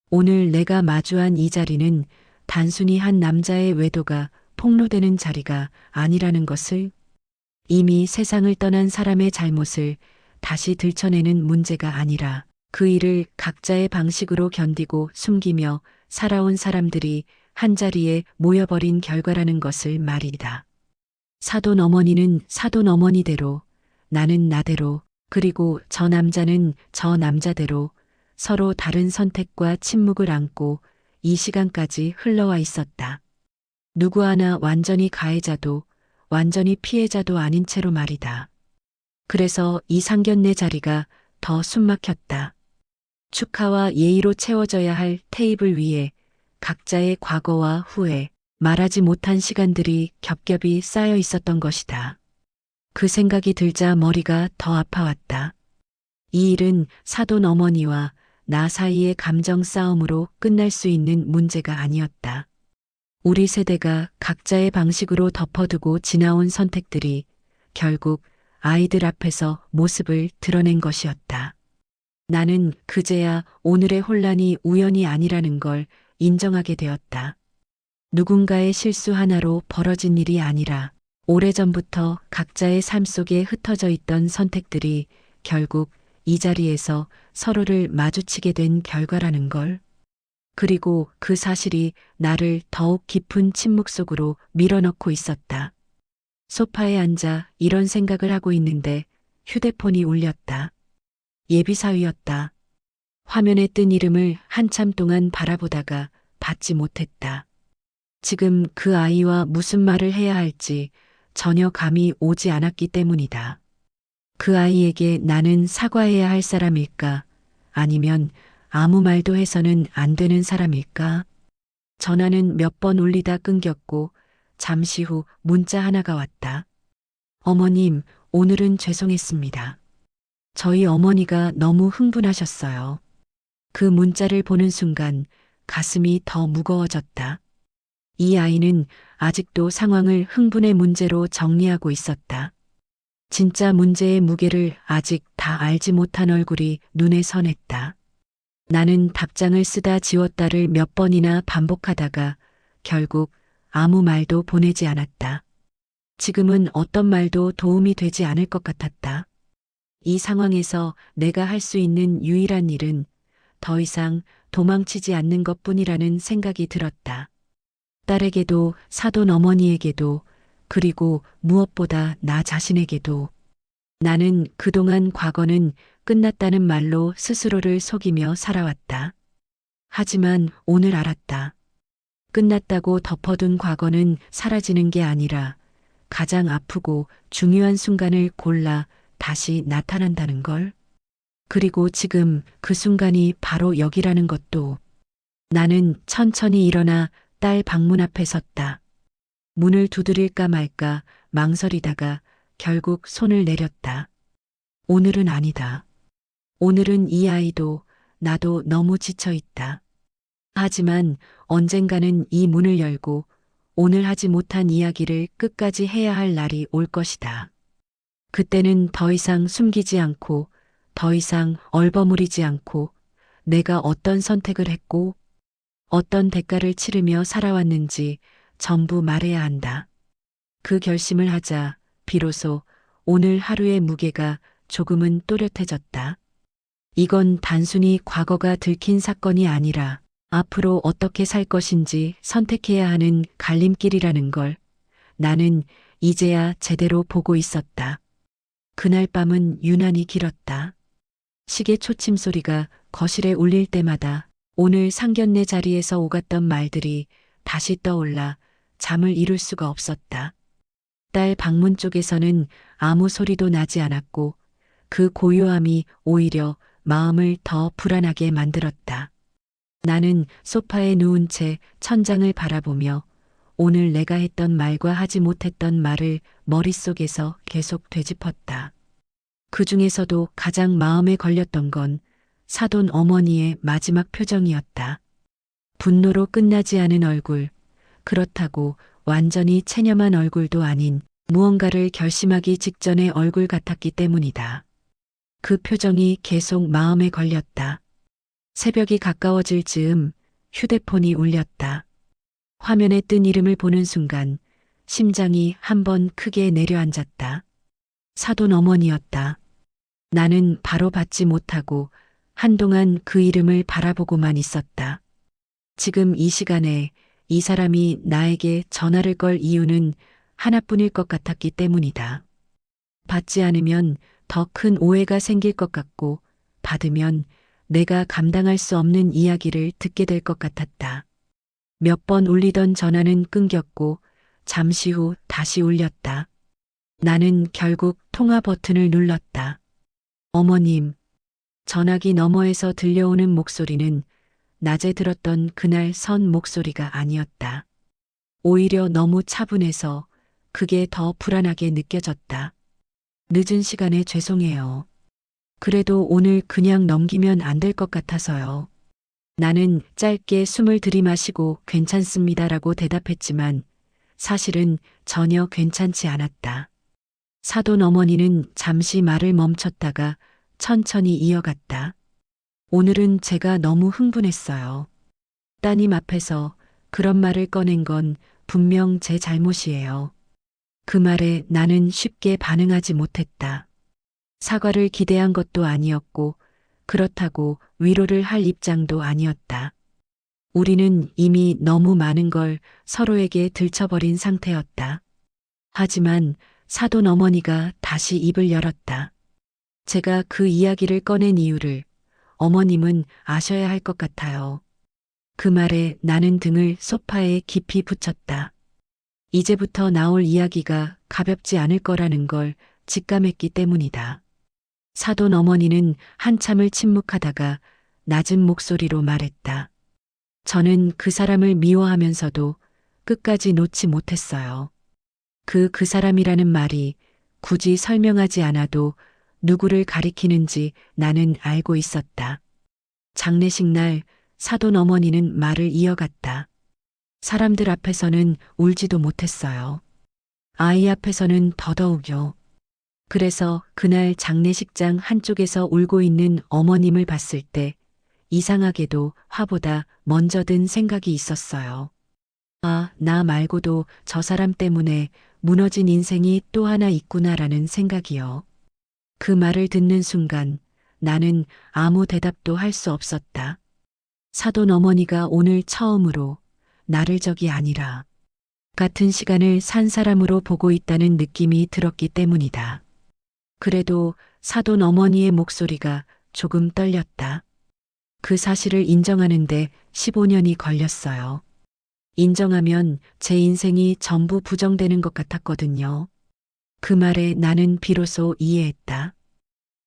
오늘 내가 마주한 이 자리는 단순히 한 남자의 외도가 폭로되는 자리가 아니라는 것을, 이미 세상을 떠난 사람의 잘못을 다시 들춰내는 문제가 아니라 그 일을 각자의 방식으로 견디고 숨기며 살아온 사람들이 한자리에 모여버린 결과라는 것을 말이다. 사돈 어머니는 사돈 어머니대로, 나는 나대로, 그리고 저 남자는 저 남자대로 서로 다른 선택과 침묵을 안고 이 시간까지 흘러와 있었다. 누구 하나 완전히 가해자도 완전히 피해자도 아닌 채로 말이다. 그래서 이 상견례 자리가 더 숨막혔다. 축하와 예의로 채워져야 할 테이블 위에 각자의 과거와 후회, 말하지 못한 시간들이 겹겹이 쌓여 있었던 것이다. 그 생각이 들자 머리가 더 아파왔다. 이 일은 사돈 어머니와 나 사이의 감정 싸움으로 끝날 수 있는 문제가 아니었다. 우리 세대가 각자의 방식으로 덮어두고 지나온 선택들이 결국 아이들 앞에서 모습을 드러낸 것이었다. 나는 그제야 오늘의 혼란이 우연이 아니라는 걸 인정하게 되었다. 누군가의 실수 하나로 벌어진 일이 아니라 오래전부터 각자의 삶 속에 흩어져 있던 선택들이 결국 이 자리에서 서로를 마주치게 된 결과라는 걸. 그리고 그 사실이 나를 더욱 깊은 침묵 속으로 밀어넣고 있었다. 소파에 앉아 이런 생각을 하고 있는데 휴대폰이 울렸다. 예비사위였다. 화면에 뜬 이름을 한참 동안 바라보다가 받지 못했다. 지금 그 아이와 무슨 말을 해야 할지 전혀 감이 오지 않았기 때문이다. 그 아이에게 나는 사과해야 할 사람일까? 아니면 아무 말도 해서는 안 되는 사람일까? 전화는 몇 번 울리다 끊겼고 잠시 후 문자 하나가 왔다. 어머님, 오늘은 죄송했습니다. 저희 어머니가 너무 흥분하셨어요. 그 문자를 보는 순간 가슴이 더 무거워졌다. 이 아이는 아직도 상황을 흥분의 문제로 정리하고 있었다. 진짜 문제의 무게를 아직 다 알지 못한 얼굴이 눈에 선했다. 나는 답장을 쓰다 지웠다를 몇 번이나 반복하다가 결국 아무 말도 보내지 않았다. 지금은 어떤 말도 도움이 되지 않을 것 같았다. 이 상황에서 내가 할 수 있는 유일한 일은 더 이상 도망치지 않는 것뿐이라는 생각이 들었다. 딸에게도 사돈 어머니에게도 그리고 무엇보다 나 자신에게도. 나는 그동안 과거는 끝났다는 말로 스스로를 속이며 살아왔다. 하지만 오늘 알았다. 끝났다고 덮어둔 과거는 사라지는 게 아니라 가장 아프고 중요한 순간을 골라 다시 나타난다는 걸. 그리고 지금 그 순간이 바로 여기라는 것도. 나는 천천히 일어나 딸 방문 앞에 섰다. 문을 두드릴까 말까 망설이다가 결국 손을 내렸다. 오늘은 아니다. 오늘은 이 아이도 나도 너무 지쳐 있다. 하지만 언젠가는 이 문을 열고 오늘 하지 못한 이야기를 끝까지 해야 할 날이 올 것이다. 그때는 더 이상 숨기지 않고 더 이상 얼버무리지 않고 내가 어떤 선택을 했고 어떤 대가를 치르며 살아왔는지 전부 말해야 한다. 그 결심을 하자 비로소 오늘 하루의 무게가 조금은 또렷해졌다. 이건 단순히 과거가 들킨 사건이 아니라 앞으로 어떻게 살 것인지 선택해야 하는 갈림길이라는 걸 나는 이제야 제대로 보고 있었다. 그날 밤은 유난히 길었다. 시계 초침 소리가 거실에 울릴 때마다 오늘 상견례 자리에서 오갔던 말들이 다시 떠올라 잠을 이룰 수가 없었다. 딸 방문 쪽에서는 아무 소리도 나지 않았고 그 고요함이 오히려 마음을 더 불안하게 만들었다. 나는 소파에 누운 채 천장을 바라보며 오늘 내가 했던 말과 하지 못했던 말을 머릿속에서 계속 되짚었다. 그 중에서도 가장 마음에 걸렸던 건 사돈 어머니의 마지막 표정이었다. 분노로 끝나지 않은 얼굴, 그렇다고 완전히 체념한 얼굴도 아닌 무언가를 결심하기 직전의 얼굴 같았기 때문이다. 그 표정이 계속 마음에 걸렸다. 새벽이 가까워질 즈음 휴대폰이 울렸다. 화면에 뜬 이름을 보는 순간 심장이 한번 크게 내려앉았다. 사돈 어머니였다. 나는 바로 받지 못하고 한동안 그 이름을 바라보고만 있었다. 지금 이 시간에 이 사람이 나에게 전화를 걸 이유는 하나뿐일 것 같았기 때문이다. 받지 않으면 더 큰 오해가 생길 것 같고 받으면 내가 감당할 수 없는 이야기를 듣게 될 것 같았다. 몇 번 울리던 전화는 끊겼고 잠시 후 다시 울렸다. 나는 결국 통화 버튼을 눌렀다. 어머님, 전화기 너머에서 들려오는 목소리는 낮에 들었던 그날 선 목소리가 아니었다. 오히려 너무 차분해서 그게 더 불안하게 느껴졌다. 늦은 시간에 죄송해요. 그래도 오늘 그냥 넘기면 안 될 것 같아서요. 나는 짧게 숨을 들이마시고 괜찮습니다라고 대답했지만 사실은 전혀 괜찮지 않았다. 사돈 어머니는 잠시 말을 멈췄다가 천천히 이어갔다. 오늘은 제가 너무 흥분했어요. 따님 앞에서 그런 말을 꺼낸 건 분명 제 잘못이에요. 그 말에 나는 쉽게 반응하지 못했다. 사과를 기대한 것도 아니었고 그렇다고 위로를 할 입장도 아니었다. 우리는 이미 너무 많은 걸 서로에게 들춰버린 상태였다. 하지만 사돈 어머니가 다시 입을 열었다. 제가 그 이야기를 꺼낸 이유를 어머님은 아셔야 할 것 같아요. 그 말에 나는 등을 소파에 깊이 붙였다. 이제부터 나올 이야기가 가볍지 않을 거라는 걸 직감했기 때문이다. 사돈 어머니는 한참을 침묵하다가 낮은 목소리로 말했다. 저는 그 사람을 미워하면서도 끝까지 놓지 못했어요. 그 사람이라는 말이 굳이 설명하지 않아도 누구를 가리키는지 나는 알고 있었다. 장례식 날 사돈 어머니는 말을 이어갔다. 사람들 앞에서는 울지도 못했어요. 아이 앞에서는 더더욱요. 그래서 그날 장례식장 한쪽에서 울고 있는 어머님을 봤을 때 이상하게도 화보다 먼저 든 생각이 있었어요. 아, 나 말고도 저 사람 때문에 무너진 인생이 또 하나 있구나라는 생각이요. 그 말을 듣는 순간 나는 아무 대답도 할 수 없었다. 사돈 어머니가 오늘 처음으로 나를 적이 아니라 같은 시간을 산 사람으로 보고 있다는 느낌이 들었기 때문이다. 그래도 사돈 어머니의 목소리가 조금 떨렸다. 그 사실을 인정하는데 15년이 걸렸어요. 인정하면 제 인생이 전부 부정되는 것 같았거든요. 그 말에 나는 비로소 이해했다.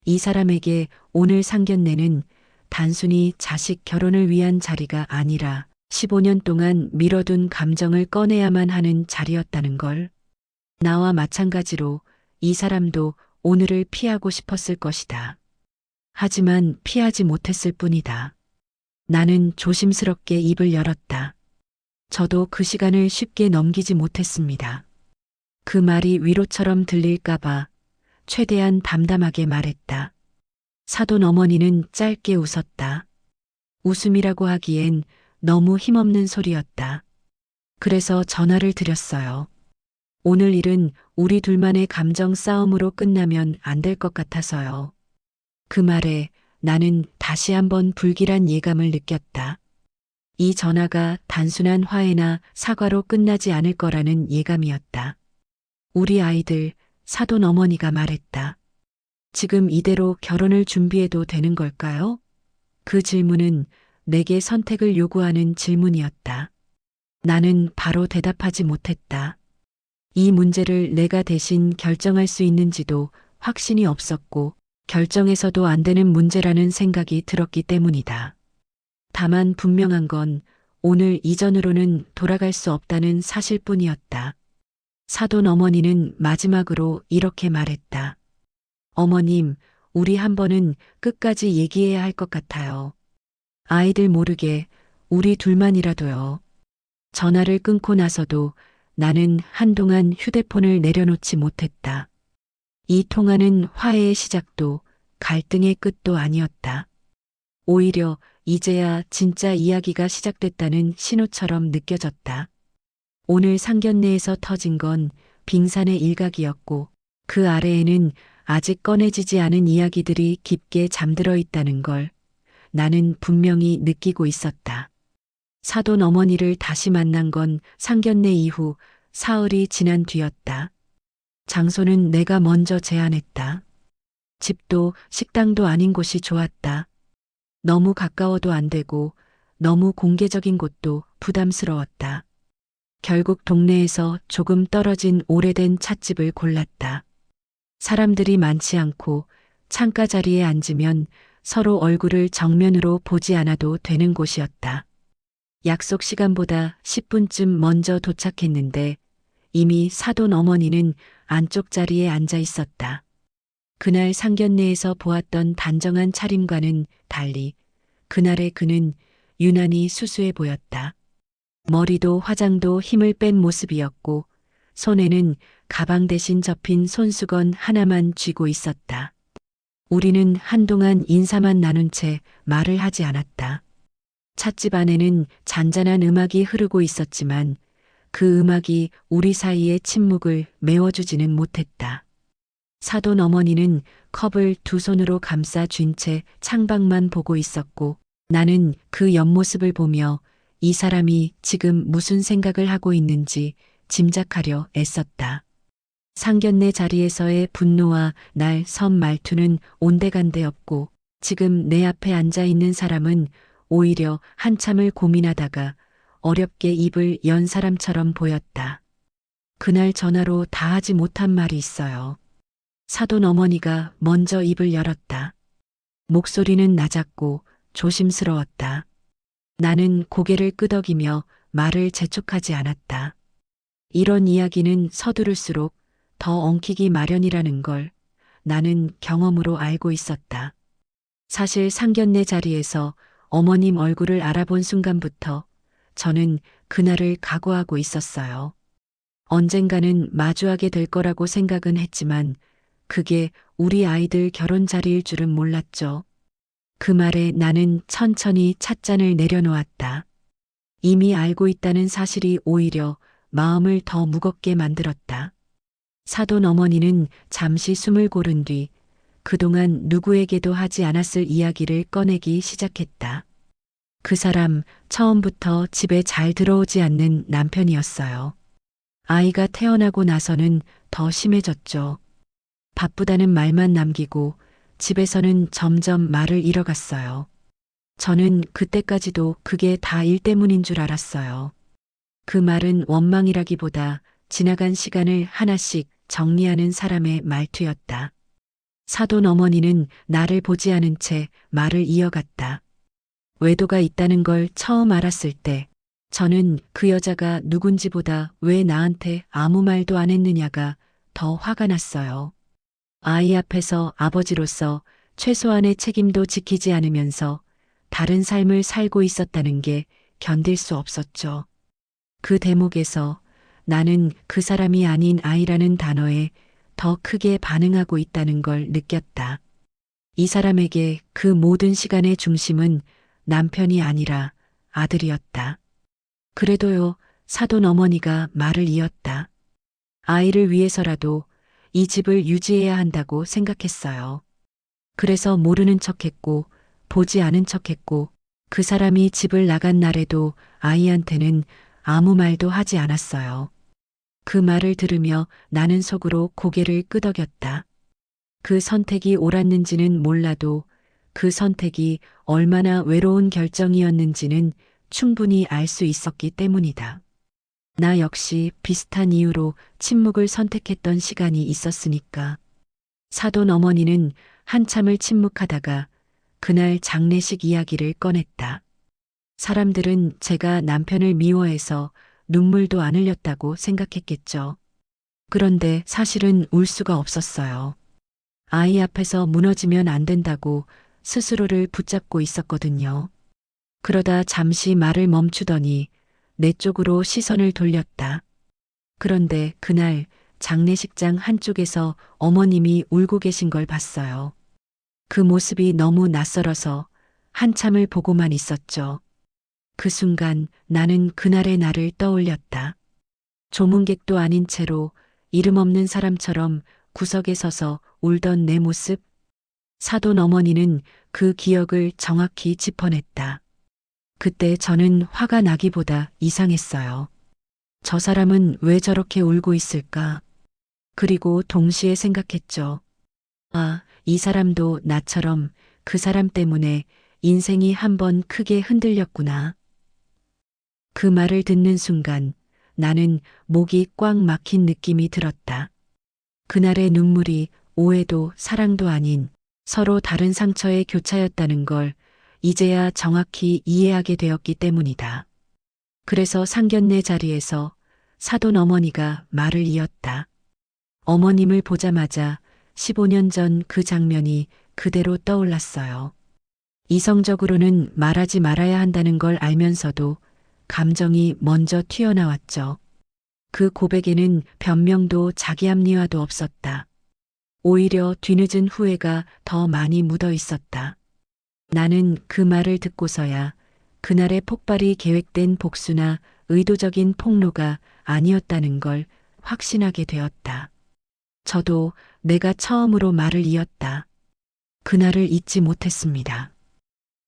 이 사람에게 오늘 상견례는 단순히 자식 결혼을 위한 자리가 아니라 15년 동안 미뤄둔 감정을 꺼내야만 하는 자리였다는 걸. 나와 마찬가지로 이 사람도 오늘을 피하고 싶었을 것이다. 하지만 피하지 못했을 뿐이다. 나는 조심스럽게 입을 열었다. 저도 그 시간을 쉽게 넘기지 못했습니다. 그 말이 위로처럼 들릴까봐 최대한 담담하게 말했다. 사돈 어머니는 짧게 웃었다. 웃음이라고 하기엔 너무 힘없는 소리였다. 그래서 전화를 드렸어요. 오늘 일은 우리 둘만의 감정 싸움으로 끝나면 안 될 것 같아서요. 그 말에 나는 다시 한번 불길한 예감을 느꼈다. 이 전화가 단순한 화해나 사과로 끝나지 않을 거라는 예감이었다. 우리 아이들, 사돈 어머니가 말했다. 지금 이대로 결혼을 준비해도 되는 걸까요? 그 질문은 내게 선택을 요구하는 질문이었다. 나는 바로 대답하지 못했다. 이 문제를 내가 대신 결정할 수 있는지도 확신이 없었고 결정해서도 안 되는 문제라는 생각이 들었기 때문이다. 다만 분명한 건 오늘 이전으로는 돌아갈 수 없다는 사실뿐이었다. 사돈 어머니는 마지막으로 이렇게 말했다. 어머님, 우리 한 번은 끝까지 얘기해야 할 것 같아요. 아이들 모르게 우리 둘만이라도요. 전화를 끊고 나서도 나는 한동안 휴대폰을 내려놓지 못했다. 이 통화는 화해의 시작도 갈등의 끝도 아니었다. 오히려 이제야 진짜 이야기가 시작됐다는 신호처럼 느껴졌다. 오늘 상견례에서 터진 건 빙산의 일각이었고 그 아래에는 아직 꺼내지지 않은 이야기들이 깊게 잠들어 있다는 걸 나는 분명히 느끼고 있었다. 사돈 어머니를 다시 만난 건 상견례 이후 사흘이 지난 뒤였다. 장소는 내가 먼저 제안했다. 집도 식당도 아닌 곳이 좋았다. 너무 가까워도 안 되고 너무 공개적인 곳도 부담스러웠다. 결국 동네에서 조금 떨어진 오래된 찻집을 골랐다. 사람들이 많지 않고 창가 자리에 앉으면 서로 얼굴을 정면으로 보지 않아도 되는 곳이었다. 약속 시간보다 10분쯤 먼저 도착했는데 이미 사돈 어머니는 안쪽 자리에 앉아 있었다. 그날 상견례에서 보았던 단정한 차림과는 달리 그날의 그는 유난히 수수해 보였다. 머리도 화장도 힘을 뺀 모습이었고 손에는 가방 대신 접힌 손수건 하나만 쥐고 있었다. 우리는 한동안 인사만 나눈 채 말을 하지 않았다. 찻집 안에는 잔잔한 음악이 흐르고 있었지만 그 음악이 우리 사이의 침묵을 메워주지는 못했다. 사돈 어머니는 컵을 두 손으로 감싸 쥔 채 창밖만 보고 있었고 나는 그 옆모습을 보며 이 사람이 지금 무슨 생각을 하고 있는지 짐작하려 애썼다. 상견례 자리에서의 분노와 날 선 말투는 온데간데 없고 지금 내 앞에 앉아 있는 사람은 오히려 한참을 고민하다가 어렵게 입을 연 사람처럼 보였다. 그날 전화로 다 하지 못한 말이 있어요. 사돈 어머니가 먼저 입을 열었다. 목소리는 낮았고 조심스러웠다. 나는 고개를 끄덕이며 말을 재촉하지 않았다. 이런 이야기는 서두를수록 더 엉키기 마련이라는 걸 나는 경험으로 알고 있었다. 사실 상견례 자리에서 어머님 얼굴을 알아본 순간부터 저는 그날을 각오하고 있었어요. 언젠가는 마주하게 될 거라고 생각은 했지만 그게 우리 아이들 결혼 자리일 줄은 몰랐죠. 그 말에 나는 천천히 찻잔을 내려놓았다. 이미 알고 있다는 사실이 오히려 마음을 더 무겁게 만들었다. 사돈 어머니는 잠시 숨을 고른 뒤 그동안 누구에게도 하지 않았을 이야기를 꺼내기 시작했다. 그 사람 처음부터 집에 잘 들어오지 않는 남편이었어요. 아이가 태어나고 나서는 더 심해졌죠. 바쁘다는 말만 남기고 집에서는 점점 말을 잃어갔어요. 저는 그때까지도 그게 다 일 때문인 줄 알았어요. 그 말은 원망이라기보다 지나간 시간을 하나씩 정리하는 사람의 말투였다. 사돈 어머니는 나를 보지 않은 채 말을 이어갔다. 외도가 있다는 걸 처음 알았을 때 저는 그 여자가 누군지보다 왜 나한테 아무 말도 안 했느냐가 더 화가 났어요. 아이 앞에서 아버지로서 최소한의 책임도 지키지 않으면서 다른 삶을 살고 있었다는 게 견딜 수 없었죠. 그 대목에서 나는 그 사람이 아닌 아이라는 단어에 더 크게 반응하고 있다는 걸 느꼈다. 이 사람에게 그 모든 시간의 중심은 남편이 아니라 아들이었다. 그래도요, 사돈 어머니가 말을 이었다. 아이를 위해서라도 이 집을 유지해야 한다고 생각했어요. 그래서 모르는 척했고 보지 않은 척했고 그 사람이 집을 나간 날에도 아이한테는 아무 말도 하지 않았어요. 그 말을 들으며 나는 속으로 고개를 끄덕였다. 그 선택이 옳았는지는 몰라도 그 선택이 얼마나 외로운 결정이었는지는 충분히 알 수 있었기 때문이다. 나 역시 비슷한 이유로 침묵을 선택했던 시간이 있었으니까. 사돈 어머니는 한참을 침묵하다가 그날 장례식 이야기를 꺼냈다. 사람들은 제가 남편을 미워해서 눈물도 안 흘렸다고 생각했겠죠. 그런데 사실은 울 수가 없었어요. 아이 앞에서 무너지면 안 된다고 스스로를 붙잡고 있었거든요. 그러다 잠시 말을 멈추더니 내 쪽으로 시선을 돌렸다. 그런데 그날 장례식장 한쪽에서 어머님이 울고 계신 걸 봤어요. 그 모습이 너무 낯설어서 한참을 보고만 있었죠. 그 순간 나는 그날의 나를 떠올렸다. 조문객도 아닌 채로 이름 없는 사람처럼 구석에 서서 울던 내 모습. 사돈 어머니는 그 기억을 정확히 짚어냈다. 그때 저는 화가 나기보다 이상했어요. 저 사람은 왜 저렇게 울고 있을까? 그리고 동시에 생각했죠. 아, 이 사람도 나처럼 그 사람 때문에 인생이 한번 크게 흔들렸구나. 그 말을 듣는 순간 나는 목이 꽉 막힌 느낌이 들었다. 그날의 눈물이 오해도 사랑도 아닌 서로 다른 상처의 교차였다는 걸 이제야 정확히 이해하게 되었기 때문이다. 그래서 상견례 자리에서 사돈 어머니가 말을 이었다. 어머님을 보자마자 15년 전 그 장면이 그대로 떠올랐어요. 이성적으로는 말하지 말아야 한다는 걸 알면서도 감정이 먼저 튀어나왔죠. 그 고백에는 변명도 자기 합리화도 없었다. 오히려 뒤늦은 후회가 더 많이 묻어 있었다. 나는 그 말을 듣고서야 그날의 폭발이 계획된 복수나 의도적인 폭로가 아니었다는 걸 확신하게 되었다. 저도 내가 처음으로 말을 이었다. 그날을 잊지 못했습니다.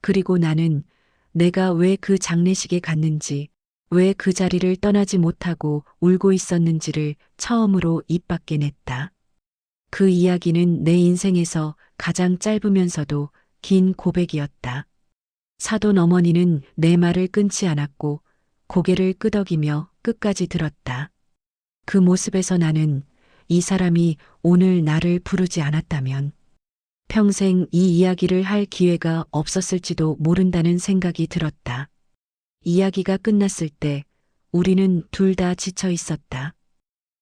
그리고 나는 내가 왜 그 장례식에 갔는지, 왜 그 자리를 떠나지 못하고 울고 있었는지를 처음으로 입 밖에 냈다. 그 이야기는 내 인생에서 가장 짧으면서도 긴 고백이었다. 사돈 어머니는 내 말을 끊지 않았고 고개를 끄덕이며 끝까지 들었다. 그 모습에서 나는 이 사람이 오늘 나를 부르지 않았다면 평생 이 이야기를 할 기회가 없었을지도 모른다는 생각이 들었다. 이야기가 끝났을 때 우리는 둘 다 지쳐 있었다.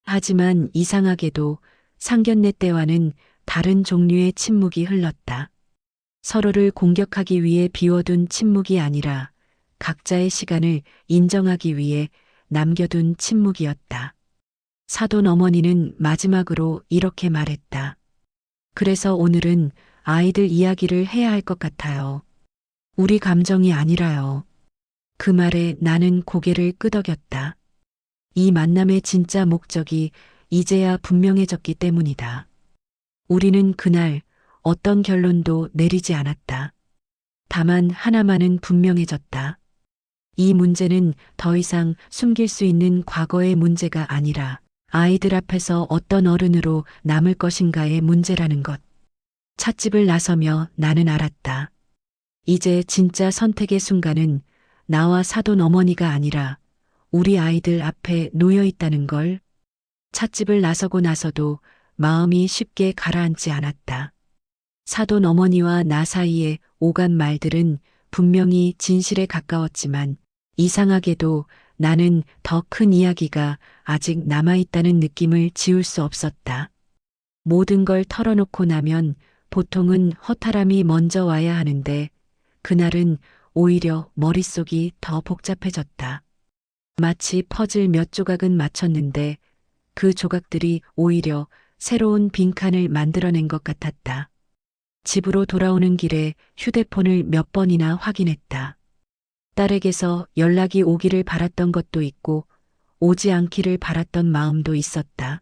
하지만 이상하게도 상견례 때와는 다른 종류의 침묵이 흘렀다. 서로를 공격하기 위해 비워둔 침묵이 아니라 각자의 시간을 인정하기 위해 남겨둔 침묵이었다. 사돈 어머니는 마지막으로 이렇게 말했다. 그래서 오늘은 아이들 이야기를 해야 할 것 같아요. 우리 감정이 아니라요. 그 말에 나는 고개를 끄덕였다. 이 만남의 진짜 목적이 이제야 분명해졌기 때문이다. 우리는 그날 어떤 결론도 내리지 않았다. 다만 하나만은 분명해졌다. 이 문제는 더 이상 숨길 수 있는 과거의 문제가 아니라 아이들 앞에서 어떤 어른으로 남을 것인가의 문제라는 것. 찻집을 나서며 나는 알았다. 이제 진짜 선택의 순간은 나와 사돈 어머니가 아니라 우리 아이들 앞에 놓여 있다는 걸. 찻집을 나서고 나서도 마음이 쉽게 가라앉지 않았다. 사돈 어머니와 나 사이에 오간 말들은 분명히 진실에 가까웠지만 이상하게도 나는 더 큰 이야기가 아직 남아있다는 느낌을 지울 수 없었다. 모든 걸 털어놓고 나면 보통은 허탈함이 먼저 와야 하는데 그날은 오히려 머릿속이 더 복잡해졌다. 마치 퍼즐 몇 조각은 맞췄는데 그 조각들이 오히려 새로운 빈칸을 만들어낸 것 같았다. 집으로 돌아오는 길에 휴대폰을 몇 번이나 확인했다. 딸에게서 연락이 오기를 바랐던 것도 있고 오지 않기를 바랐던 마음도 있었다.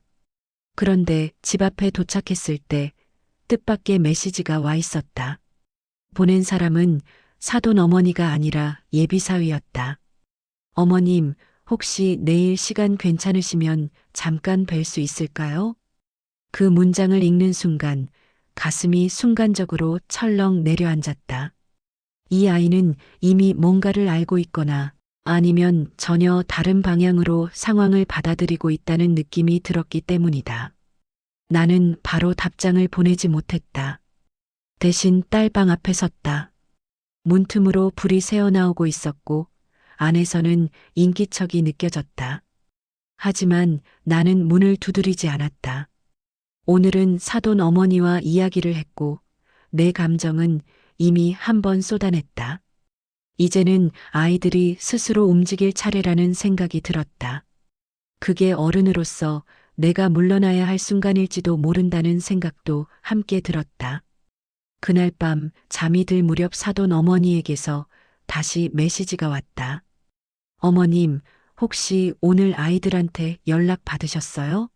그런데 집 앞에 도착했을 때 뜻밖의 메시지가 와 있었다. 보낸 사람은 사돈 어머니가 아니라 예비사위였다. 어머님, 혹시 내일 시간 괜찮으시면 잠깐 뵐 수 있을까요? 그 문장을 읽는 순간 가슴이 순간적으로 철렁 내려앉았다. 이 아이는 이미 뭔가를 알고 있거나 아니면 전혀 다른 방향으로 상황을 받아들이고 있다는 느낌이 들었기 때문이다. 나는 바로 답장을 보내지 못했다. 대신 딸 방 앞에 섰다. 문틈으로 불이 새어나오고 있었고 안에서는 인기척이 느껴졌다. 하지만 나는 문을 두드리지 않았다. 오늘은 사돈 어머니와 이야기를 했고 내 감정은 이미 한 번 쏟아냈다. 이제는 아이들이 스스로 움직일 차례라는 생각이 들었다. 그게 어른으로서 내가 물러나야 할 순간일지도 모른다는 생각도 함께 들었다. 그날 밤 잠이 들 무렵 사돈 어머니에게서 다시 메시지가 왔다. 어머님, 혹시 오늘 아이들한테 연락 받으셨어요?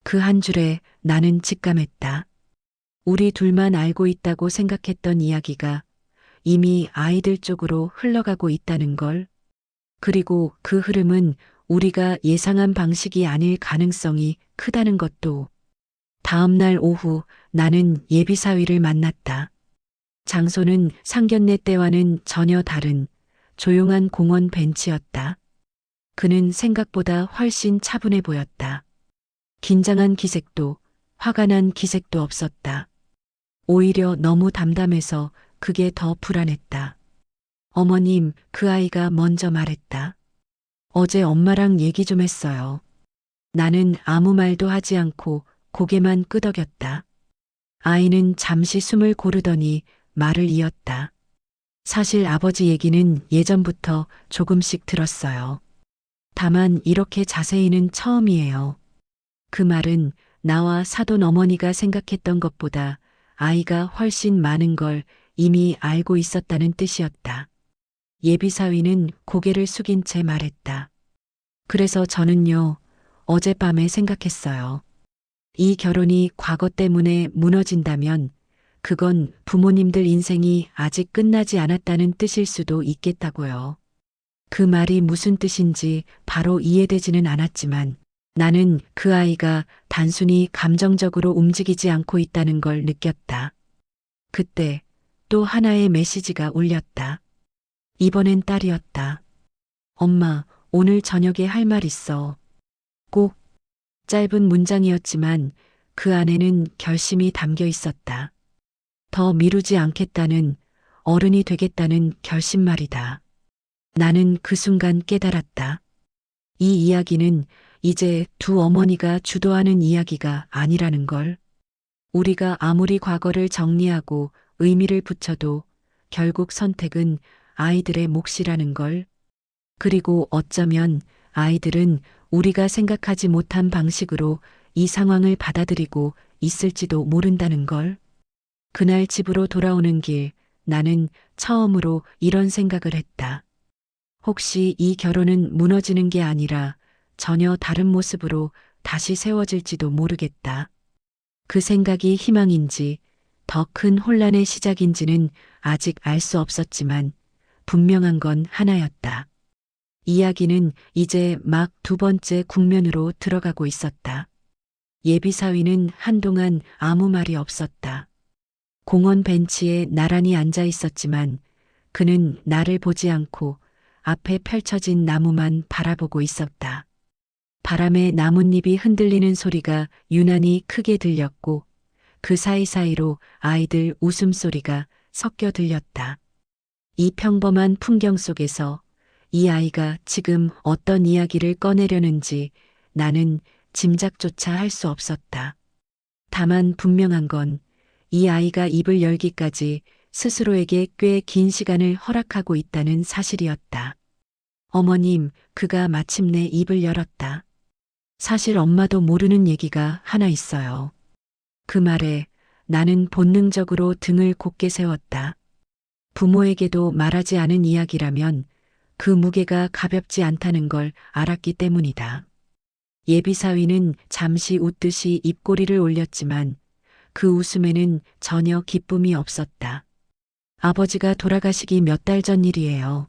그 한 줄에 나는 직감했다. 우리 둘만 알고 있다고 생각했던 이야기가 이미 아이들 쪽으로 흘러가고 있다는 걸. 그리고 그 흐름은 우리가 예상한 방식이 아닐 가능성이 크다는 것도. 다음 날 오후 나는 예비사위를 만났다. 장소는 상견례 때와는 전혀 다른 조용한 공원 벤치였다. 그는 생각보다 훨씬 차분해 보였다. 긴장한 기색도 화가 난 기색도 없었다. 오히려 너무 담담해서 그게 더 불안했다. 어머님, 그 아이가 먼저 말했다. 어제 엄마랑 얘기 좀 했어요. 나는 아무 말도 하지 않고 고개만 끄덕였다. 아이는 잠시 숨을 고르더니 말을 이었다. 사실 아버지 얘기는 예전부터 조금씩 들었어요. 다만 이렇게 자세히는 처음이에요. 그 말은 나와 사돈 어머니가 생각했던 것보다 아이가 훨씬 많은 걸 이미 알고 있었다는 뜻이었다. 예비사위는 고개를 숙인 채 말했다. 그래서 저는요, 어젯밤에 생각했어요. 이 결혼이 과거 때문에 무너진다면 그건 부모님들 인생이 아직 끝나지 않았다는 뜻일 수도 있겠다고요. 그 말이 무슨 뜻인지 바로 이해되지는 않았지만 나는 그 아이가 단순히 감정적으로 움직이지 않고 있다는 걸 느꼈다. 그때 또 하나의 메시지가 울렸다. 이번엔 딸이었다. 엄마, 오늘 저녁에 할 말 있어. 꼭. 짧은 문장이었지만 그 안에는 결심이 담겨 있었다. 더 미루지 않겠다는, 어른이 되겠다는 결심말이다. 나는 그 순간 깨달았다. 이 이야기는 이제 두 어머니가 주도하는 이야기가 아니라는 걸. 우리가 아무리 과거를 정리하고 의미를 붙여도 결국 선택은 아이들의 몫이라는 걸. 그리고 어쩌면 아이들은 우리가 생각하지 못한 방식으로 이 상황을 받아들이고 있을지도 모른다는 걸. 그날 집으로 돌아오는 길, 나는 처음으로 이런 생각을 했다. 혹시 이 결혼은 무너지는 게 아니라 전혀 다른 모습으로 다시 세워질지도 모르겠다. 그 생각이 희망인지 더 큰 혼란의 시작인지는 아직 알 수 없었지만 분명한 건 하나였다. 이야기는 이제 막 두 번째 국면으로 들어가고 있었다. 예비사위는 한동안 아무 말이 없었다. 공원 벤치에 나란히 앉아 있었지만 그는 나를 보지 않고 앞에 펼쳐진 나무만 바라보고 있었다. 바람에 나뭇잎이 흔들리는 소리가 유난히 크게 들렸고 그 사이사이로 아이들 웃음소리가 섞여 들렸다. 이 평범한 풍경 속에서 이 아이가 지금 어떤 이야기를 꺼내려는지 나는 짐작조차 할 수 없었다. 다만 분명한 건 이 아이가 입을 열기까지 스스로에게 꽤 긴 시간을 허락하고 있다는 사실이었다. 어머님, 그가 마침내 입을 열었다. 사실 엄마도 모르는 얘기가 하나 있어요. 그 말에 나는 본능적으로 등을 곧게 세웠다. 부모에게도 말하지 않은 이야기라면 그 무게가 가볍지 않다는 걸 알았기 때문이다. 예비사위는 잠시 웃듯이 입꼬리를 올렸지만 그 웃음에는 전혀 기쁨이 없었다. 아버지가 돌아가시기 몇 달 전 일이에요.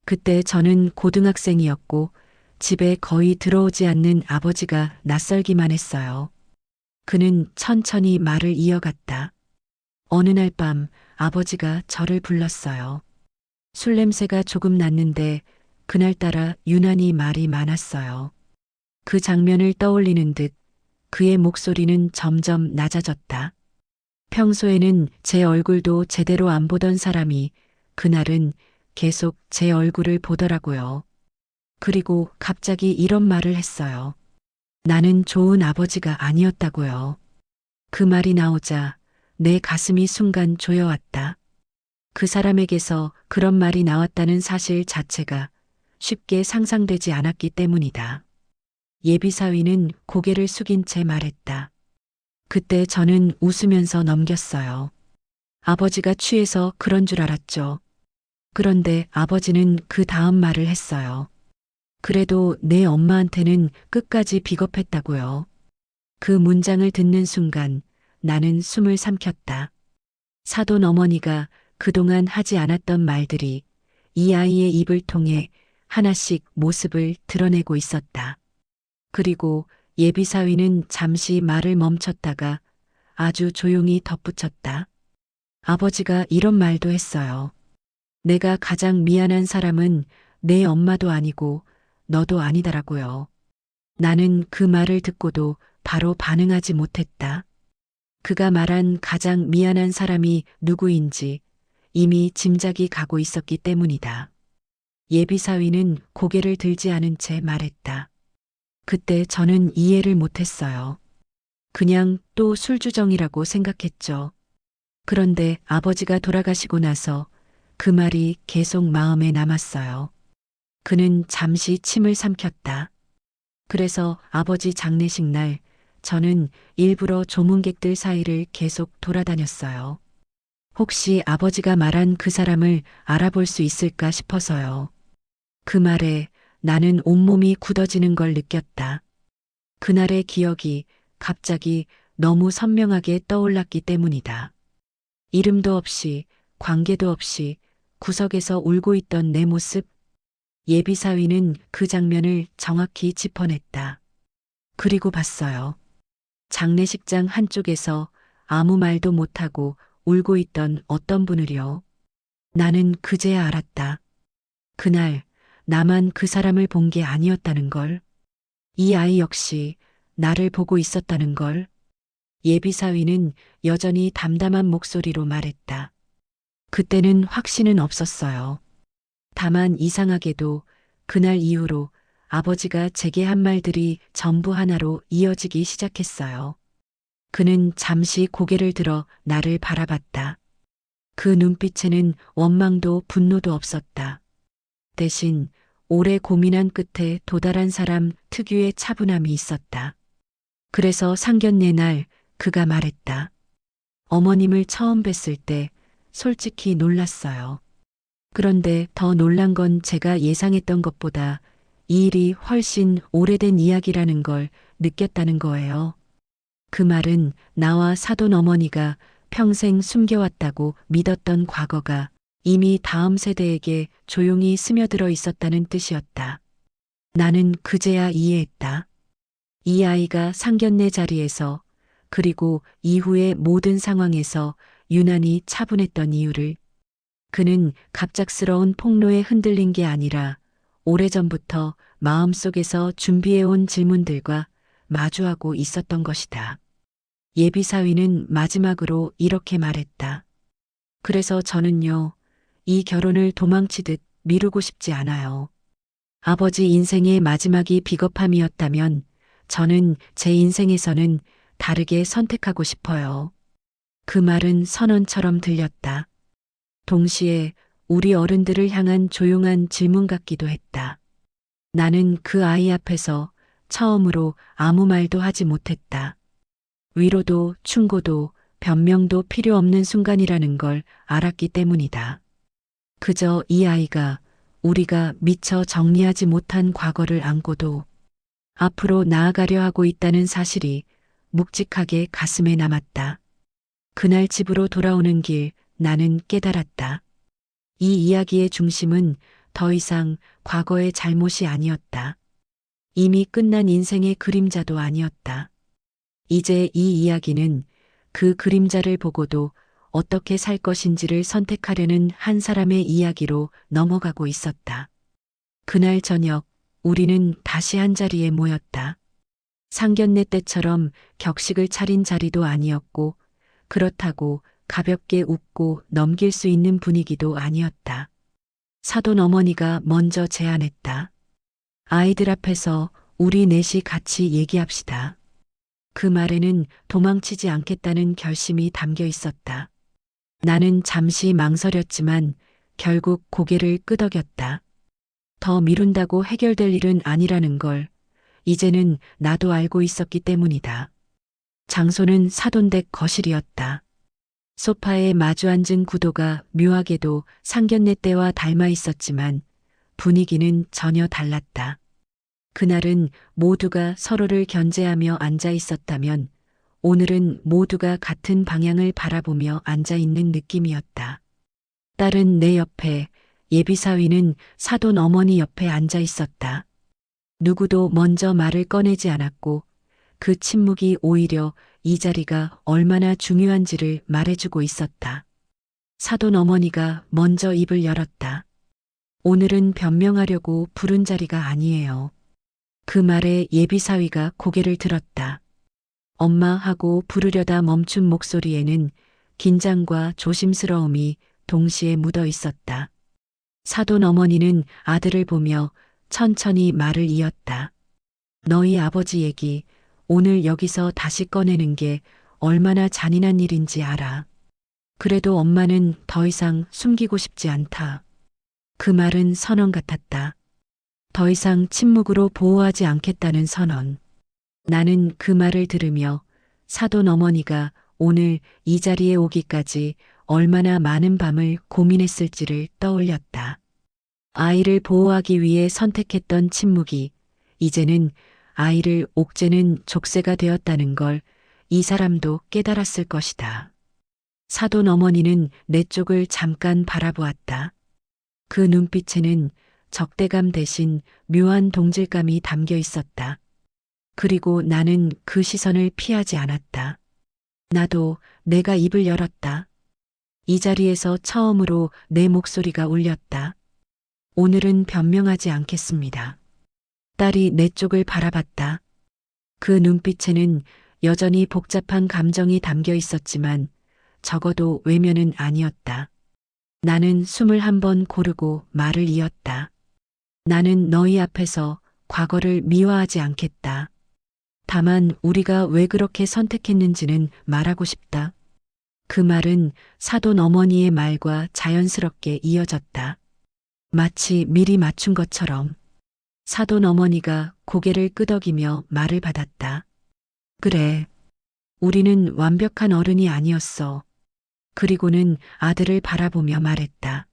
그때 저는 고등학생이었고 집에 거의 들어오지 않는 아버지가 낯설기만 했어요. 그는 천천히 말을 이어갔다. 어느 날 밤 아버지가 저를 불렀어요. 술 냄새가 조금 났는데 그날따라 유난히 말이 많았어요. 그 장면을 떠올리는 듯 그의 목소리는 점점 낮아졌다. 평소에는 제 얼굴도 제대로 안 보던 사람이 그날은 계속 제 얼굴을 보더라고요. 그리고 갑자기 이런 말을 했어요. 나는 좋은 아버지가 아니었다고요. 그 말이 나오자 내 가슴이 순간 조여왔다. 그 사람에게서 그런 말이 나왔다는 사실 자체가 쉽게 상상되지 않았기 때문이다. 예비사위는 고개를 숙인 채 말했다. 그때 저는 웃으면서 넘겼어요. 아버지가 취해서 그런 줄 알았죠. 그런데 아버지는 그 다음 말을 했어요. 그래도 내 엄마한테는 끝까지 비겁했다고요. 그 문장을 듣는 순간 나는 숨을 삼켰다. 사돈 어머니가 그동안 하지 않았던 말들이 이 아이의 입을 통해 하나씩 모습을 드러내고 있었다. 그리고 예비사위는 잠시 말을 멈췄다가 아주 조용히 덧붙였다. 아버지가 이런 말도 했어요. 내가 가장 미안한 사람은 내 엄마도 아니고 너도 아니다라고요. 나는 그 말을 듣고도 바로 반응하지 못했다. 그가 말한 가장 미안한 사람이 누구인지 이미 짐작이 가고 있었기 때문이다. 예비사위는 고개를 들지 않은 채 말했다. 그때 저는 이해를 못했어요. 그냥 또 술주정이라고 생각했죠. 그런데 아버지가 돌아가시고 나서 그 말이 계속 마음에 남았어요. 그는 잠시 침을 삼켰다. 그래서 아버지 장례식 날 저는 일부러 조문객들 사이를 계속 돌아다녔어요. 혹시 아버지가 말한 그 사람을 알아볼 수 있을까 싶어서요. 그 말에 나는 온몸이 굳어지는 걸 느꼈다. 그날의 기억이 갑자기 너무 선명하게 떠올랐기 때문이다. 이름도 없이 관계도 없이 구석에서 울고 있던 내 모습. 예비사위는 그 장면을 정확히 짚어냈다. 그리고 봤어요. 장례식장 한쪽에서 아무 말도 못하고 울고 있던 어떤 분을요. 나는 그제야 알았다. 그날 나만 그 사람을 본 게 아니었다는 걸. 이 아이 역시 나를 보고 있었다는 걸. 예비사위는 여전히 담담한 목소리로 말했다. 그때는 확신은 없었어요. 다만 이상하게도 그날 이후로 아버지가 제게 한 말들이 전부 하나로 이어지기 시작했어요. 그는 잠시 고개를 들어 나를 바라봤다. 그 눈빛에는 원망도 분노도 없었다. 대신 오래 고민한 끝에 도달한 사람 특유의 차분함이 있었다. 그래서 상견례 날 그가 말했다. 어머님을 처음 뵀을 때 솔직히 놀랐어요. 그런데 더 놀란 건 제가 예상했던 것보다 이 일이 훨씬 오래된 이야기라는 걸 느꼈다는 거예요. 그 말은 나와 사돈 어머니가 평생 숨겨왔다고 믿었던 과거가 이미 다음 세대에게 조용히 스며들어 있었다는 뜻이었다. 나는 그제야 이해했다. 이 아이가 상견례 자리에서 그리고 이후의 모든 상황에서 유난히 차분했던 이유를. 그는 갑작스러운 폭로에 흔들린 게 아니라 오래전부터 마음속에서 준비해온 질문들과 마주하고 있었던 것이다. 예비사위는 마지막으로 이렇게 말했다. 그래서 저는요, 이 결혼을 도망치듯 미루고 싶지 않아요. 아버지 인생의 마지막이 비겁함이었다면 저는 제 인생에서는 다르게 선택하고 싶어요. 그 말은 선언처럼 들렸다. 동시에 우리 어른들을 향한 조용한 질문 같기도 했다. 나는 그 아이 앞에서 처음으로 아무 말도 하지 못했다. 위로도 충고도 변명도 필요 없는 순간이라는 걸 알았기 때문이다. 그저 이 아이가 우리가 미처 정리하지 못한 과거를 안고도 앞으로 나아가려 하고 있다는 사실이 묵직하게 가슴에 남았다. 그날 집으로 돌아오는 길 나는 깨달았다. 이 이야기의 중심은 더 이상 과거의 잘못이 아니었다. 이미 끝난 인생의 그림자도 아니었다. 이제 이 이야기는 그 그림자를 보고도 어떻게 살 것인지를 선택하려는 한 사람의 이야기로 넘어가고 있었다. 그날 저녁 우리는 다시 한자리에 모였다. 상견례 때처럼 격식을 차린 자리도 아니었고 그렇다고 가볍게 웃고 넘길 수 있는 분위기도 아니었다. 사돈 어머니가 먼저 제안했다. 아이들 앞에서 우리 넷이 같이 얘기합시다. 그 말에는 도망치지 않겠다는 결심이 담겨 있었다. 나는 잠시 망설였지만 결국 고개를 끄덕였다. 더 미룬다고 해결될 일은 아니라는 걸 이제는 나도 알고 있었기 때문이다. 장소는 사돈댁 거실이었다. 소파에 마주 앉은 구도가 묘하게도 상견례 때와 닮아 있었지만 분위기는 전혀 달랐다. 그날은 모두가 서로를 견제하며 앉아 있었다면 오늘은 모두가 같은 방향을 바라보며 앉아 있는 느낌이었다. 딸은 내 옆에, 예비사위는 사돈 어머니 옆에 앉아 있었다. 누구도 먼저 말을 꺼내지 않았고 그 침묵이 오히려 이 자리가 얼마나 중요한지를 말해주고 있었다. 사돈 어머니가 먼저 입을 열었다. 오늘은 변명하려고 부른 자리가 아니에요. 그 말에 예비사위가 고개를 들었다. 엄마 하고 부르려다 멈춘 목소리에는 긴장과 조심스러움이 동시에 묻어 있었다. 사돈 어머니는 아들을 보며 천천히 말을 이었다. 너희 아버지 얘기 오늘 여기서 다시 꺼내는 게 얼마나 잔인한 일인지 알아. 그래도 엄마는 더 이상 숨기고 싶지 않다. 그 말은 선언 같았다. 더 이상 침묵으로 보호하지 않겠다는 선언. 나는 그 말을 들으며 사돈 어머니가 오늘 이 자리에 오기까지 얼마나 많은 밤을 고민했을지를 떠올렸다. 아이를 보호하기 위해 선택했던 침묵이 이제는 아이를 옥죄는 족쇄가 되었다는 걸 이 사람도 깨달았을 것이다. 사돈 어머니는 내 쪽을 잠깐 바라보았다. 그 눈빛에는 적대감 대신 묘한 동질감이 담겨 있었다. 그리고 나는 그 시선을 피하지 않았다. 나도 내가 입을 열었다. 이 자리에서 처음으로 내 목소리가 울렸다. 오늘은 변명하지 않겠습니다. 딸이 내 쪽을 바라봤다. 그 눈빛에는 여전히 복잡한 감정이 담겨 있었지만 적어도 외면은 아니었다. 나는 숨을 한번 고르고 말을 이었다. 나는 너희 앞에서 과거를 미화하지 않겠다. 다만 우리가 왜 그렇게 선택했는지는 말하고 싶다. 그 말은 사돈 어머니의 말과 자연스럽게 이어졌다. 마치 미리 맞춘 것처럼. 사돈 어머니가 고개를 끄덕이며 말을 받았다. 그래. 우리는 완벽한 어른이 아니었어. 그리고는 아들을 바라보며 말했다.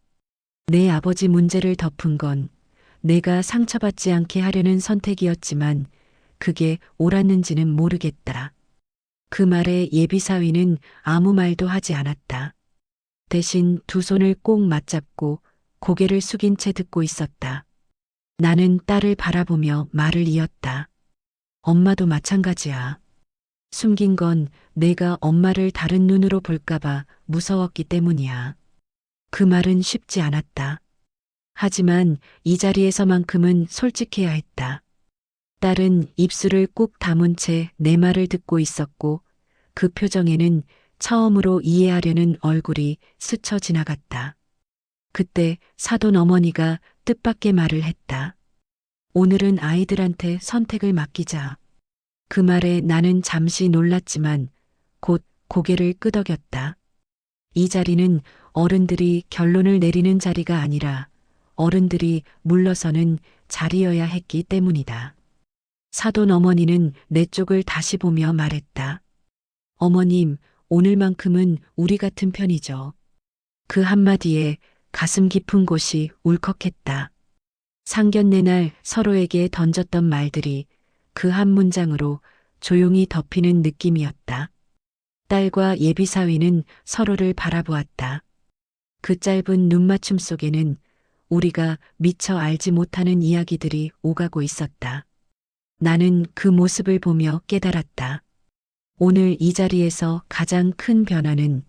내 아버지 문제를 덮은 건 내가 상처받지 않게 하려는 선택이었지만 그게 옳았는지는 모르겠다. 그 말에 예비사위는 아무 말도 하지 않았다. 대신 두 손을 꼭 맞잡고 고개를 숙인 채 듣고 있었다. 나는 딸을 바라보며 말을 이었다. 엄마도 마찬가지야. 숨긴 건 내가 엄마를 다른 눈으로 볼까봐 무서웠기 때문이야. 그 말은 쉽지 않았다. 하지만 이 자리에서만큼은 솔직해야 했다. 딸은 입술을 꾹 다문 채 내 말을 듣고 있었고 그 표정에는 처음으로 이해하려는 얼굴이 스쳐 지나갔다. 그때 사돈 어머니가 뜻밖의 말을 했다. 오늘은 아이들한테 선택을 맡기자. 그 말에 나는 잠시 놀랐지만 곧 고개를 끄덕였다. 이 자리는 어른들이 결론을 내리는 자리가 아니라 어른들이 물러서는 자리여야 했기 때문이다. 사돈 어머니는 내 쪽을 다시 보며 말했다. 어머님, 오늘만큼은 우리 같은 편이죠. 그 한마디에 가슴 깊은 곳이 울컥했다. 상견례 날 서로에게 던졌던 말들이 그 한 문장으로 조용히 덮이는 느낌이었다. 딸과 예비사위는 서로를 바라보았다. 그 짧은 눈맞춤 속에는 우리가 미처 알지 못하는 이야기들이 오가고 있었다. 나는 그 모습을 보며 깨달았다. 오늘 이 자리에서 가장 큰 변화는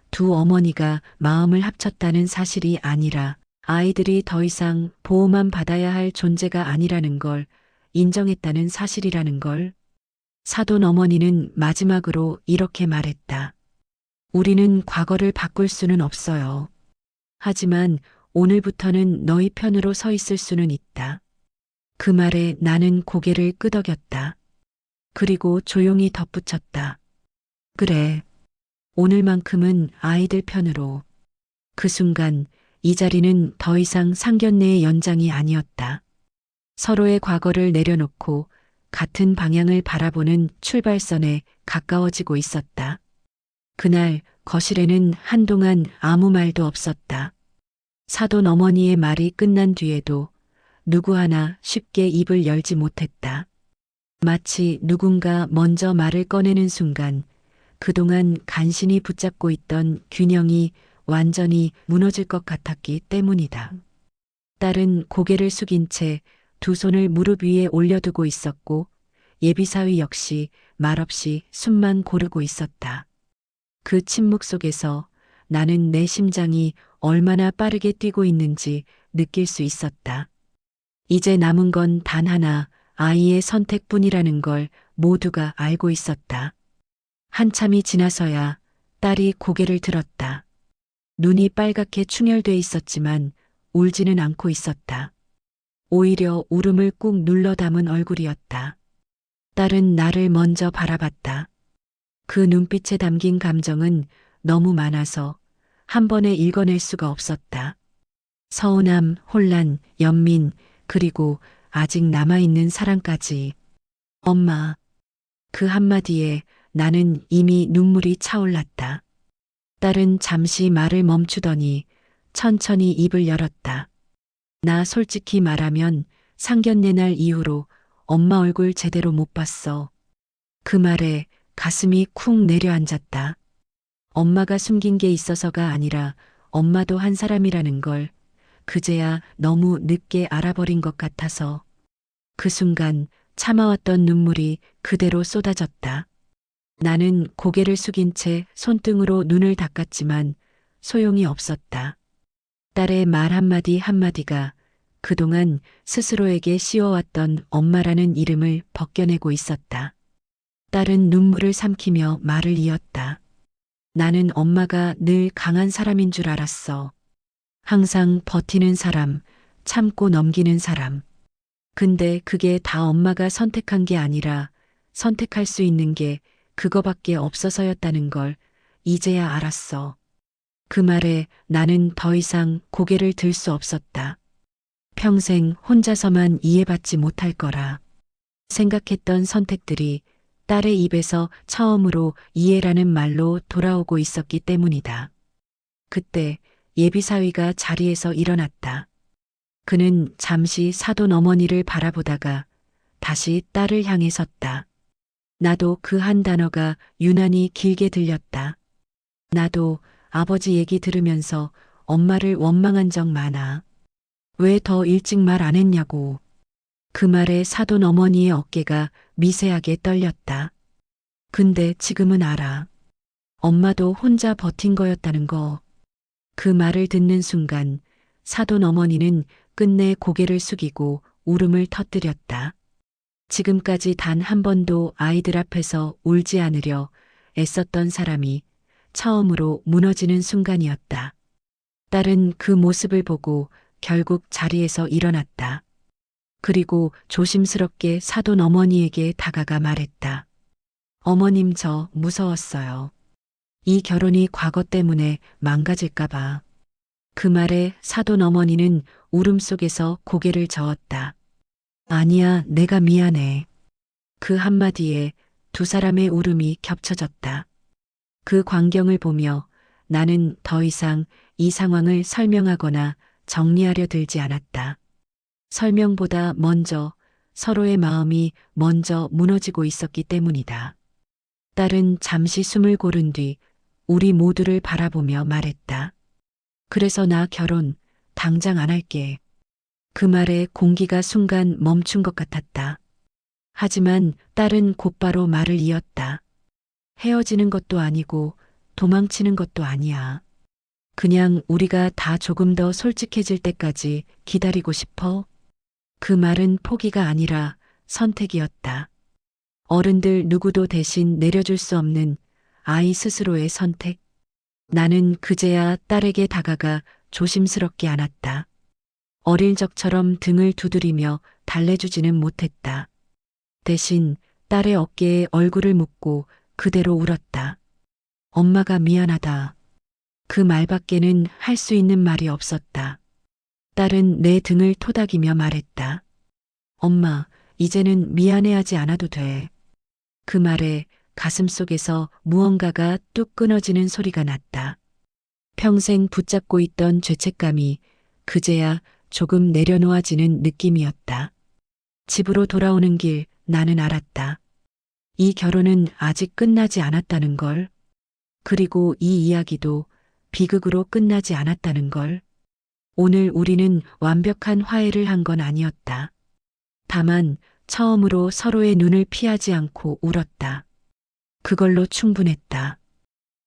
두 어머니가 마음을 합쳤다는 사실이 아니라 아이들이 더 이상 보호만 받아야 할 존재가 아니라는 걸 인정했다는 사실이라는 걸. 사돈 어머니는 마지막으로 이렇게 말했다. 우리는 과거를 바꿀 수는 없어요. 하지만 오늘부터는 너희 편으로 서 있을 수는 있다. 그 말에 나는 고개를 끄덕였다. 그리고 조용히 덧붙였다. 그래. 오늘만큼은 아이들 편으로. 그 순간 이 자리는 더 이상 상견례의 연장이 아니었다. 서로의 과거를 내려놓고 같은 방향을 바라보는 출발선에 가까워지고 있었다. 그날 거실에는 한동안 아무 말도 없었다. 사돈 어머니의 말이 끝난 뒤에도 누구 하나 쉽게 입을 열지 못했다. 마치 누군가 먼저 말을 꺼내는 순간 그동안 간신히 붙잡고 있던 균형이 완전히 무너질 것 같았기 때문이다. 딸은 고개를 숙인 채 두 손을 무릎 위에 올려두고 있었고 예비사위 역시 말없이 숨만 고르고 있었다. 그 침묵 속에서 나는 내 심장이 얼마나 빠르게 뛰고 있는지 느낄 수 있었다. 이제 남은 건 단 하나, 아이의 선택뿐이라는 걸 모두가 알고 있었다. 한참이 지나서야 딸이 고개를 들었다. 눈이 빨갛게 충혈돼 있었지만 울지는 않고 있었다. 오히려 울음을 꾹 눌러 담은 얼굴이었다. 딸은 나를 먼저 바라봤다. 그 눈빛에 담긴 감정은 너무 많아서 한 번에 읽어낼 수가 없었다. 서운함, 혼란, 연민, 그리고 아직 남아있는 사랑까지. 엄마. 그 한마디에 나는 이미 눈물이 차올랐다. 딸은 잠시 말을 멈추더니 천천히 입을 열었다. 나 솔직히 말하면 상견례 날 이후로 엄마 얼굴 제대로 못 봤어. 그 말에 가슴이 쿵 내려앉았다. 엄마가 숨긴 게 있어서가 아니라 엄마도 한 사람이라는 걸 그제야 너무 늦게 알아버린 것 같아서. 그 순간 참아왔던 눈물이 그대로 쏟아졌다. 나는 고개를 숙인 채 손등으로 눈을 닦았지만 소용이 없었다. 딸의 말 한마디 한마디가 그동안 스스로에게 씌워왔던 엄마라는 이름을 벗겨내고 있었다. 딸은 눈물을 삼키며 말을 이었다. 나는 엄마가 늘 강한 사람인 줄 알았어. 항상 버티는 사람, 참고 넘기는 사람. 근데 그게 다 엄마가 선택한 게 아니라 선택할 수 있는 게 그거밖에 없어서였다는 걸 이제야 알았어. 그 말에 나는 더 이상 고개를 들 수 없었다. 평생 혼자서만 이해받지 못할 거라 생각했던 선택들이 딸의 입에서 처음으로 이해라는 말로 돌아오고 있었기 때문이다. 그때 예비사위가 자리에서 일어났다. 그는 잠시 사돈 어머니를 바라보다가 다시 딸을 향해 섰다. 나도 그 한 단어가 유난히 길게 들렸다. 나도 아버지 얘기 들으면서 엄마를 원망한 적 많아. 왜 더 일찍 말 안 했냐고. 그 말에 사돈 어머니의 어깨가 미세하게 떨렸다. 근데 지금은 알아. 엄마도 혼자 버틴 거였다는 거. 그 말을 듣는 순간 사돈 어머니는 끝내 고개를 숙이고 울음을 터뜨렸다. 지금까지 단 한 번도 아이들 앞에서 울지 않으려 애썼던 사람이 처음으로 무너지는 순간이었다. 딸은 그 모습을 보고 결국 자리에서 일어났다. 그리고 조심스럽게 사돈 어머니에게 다가가 말했다. 어머님, 저 무서웠어요. 이 결혼이 과거 때문에 망가질까봐. 그 말에 사돈 어머니는 울음 속에서 고개를 저었다. 아니야, 내가 미안해. 그 한마디에 두 사람의 울음이 겹쳐졌다. 그 광경을 보며 나는 더 이상 이 상황을 설명하거나 정리하려 들지 않았다. 설명보다 먼저 서로의 마음이 먼저 무너지고 있었기 때문이다. 딸은 잠시 숨을 고른 뒤 우리 모두를 바라보며 말했다. 그래서 나 결혼 당장 안 할게. 그 말에 공기가 순간 멈춘 것 같았다. 하지만 딸은 곧바로 말을 이었다. 헤어지는 것도 아니고 도망치는 것도 아니야. 그냥 우리가 다 조금 더 솔직해질 때까지 기다리고 싶어. 그 말은 포기가 아니라 선택이었다. 어른들 누구도 대신 내려줄 수 없는 아이 스스로의 선택. 나는 그제야 딸에게 다가가 조심스럽게 안았다. 어릴 적처럼 등을 두드리며 달래주지는 못했다. 대신 딸의 어깨에 얼굴을 묻고 그대로 울었다. 엄마가 미안하다. 그 말밖에는 할 수 있는 말이 없었다. 딸은 내 등을 토닥이며 말했다. 엄마, 이제는 미안해하지 않아도 돼. 그 말에 가슴속에서 무언가가 뚝 끊어지는 소리가 났다. 평생 붙잡고 있던 죄책감이 그제야 조금 내려놓아지는 느낌이었다. 집으로 돌아오는 길 나는 알았다. 이 결혼은 아직 끝나지 않았다는 걸. 그리고 이 이야기도 비극으로 끝나지 않았다는 걸. 오늘 우리는 완벽한 화해를 한 건 아니었다. 다만 처음으로 서로의 눈을 피하지 않고 울었다. 그걸로 충분했다.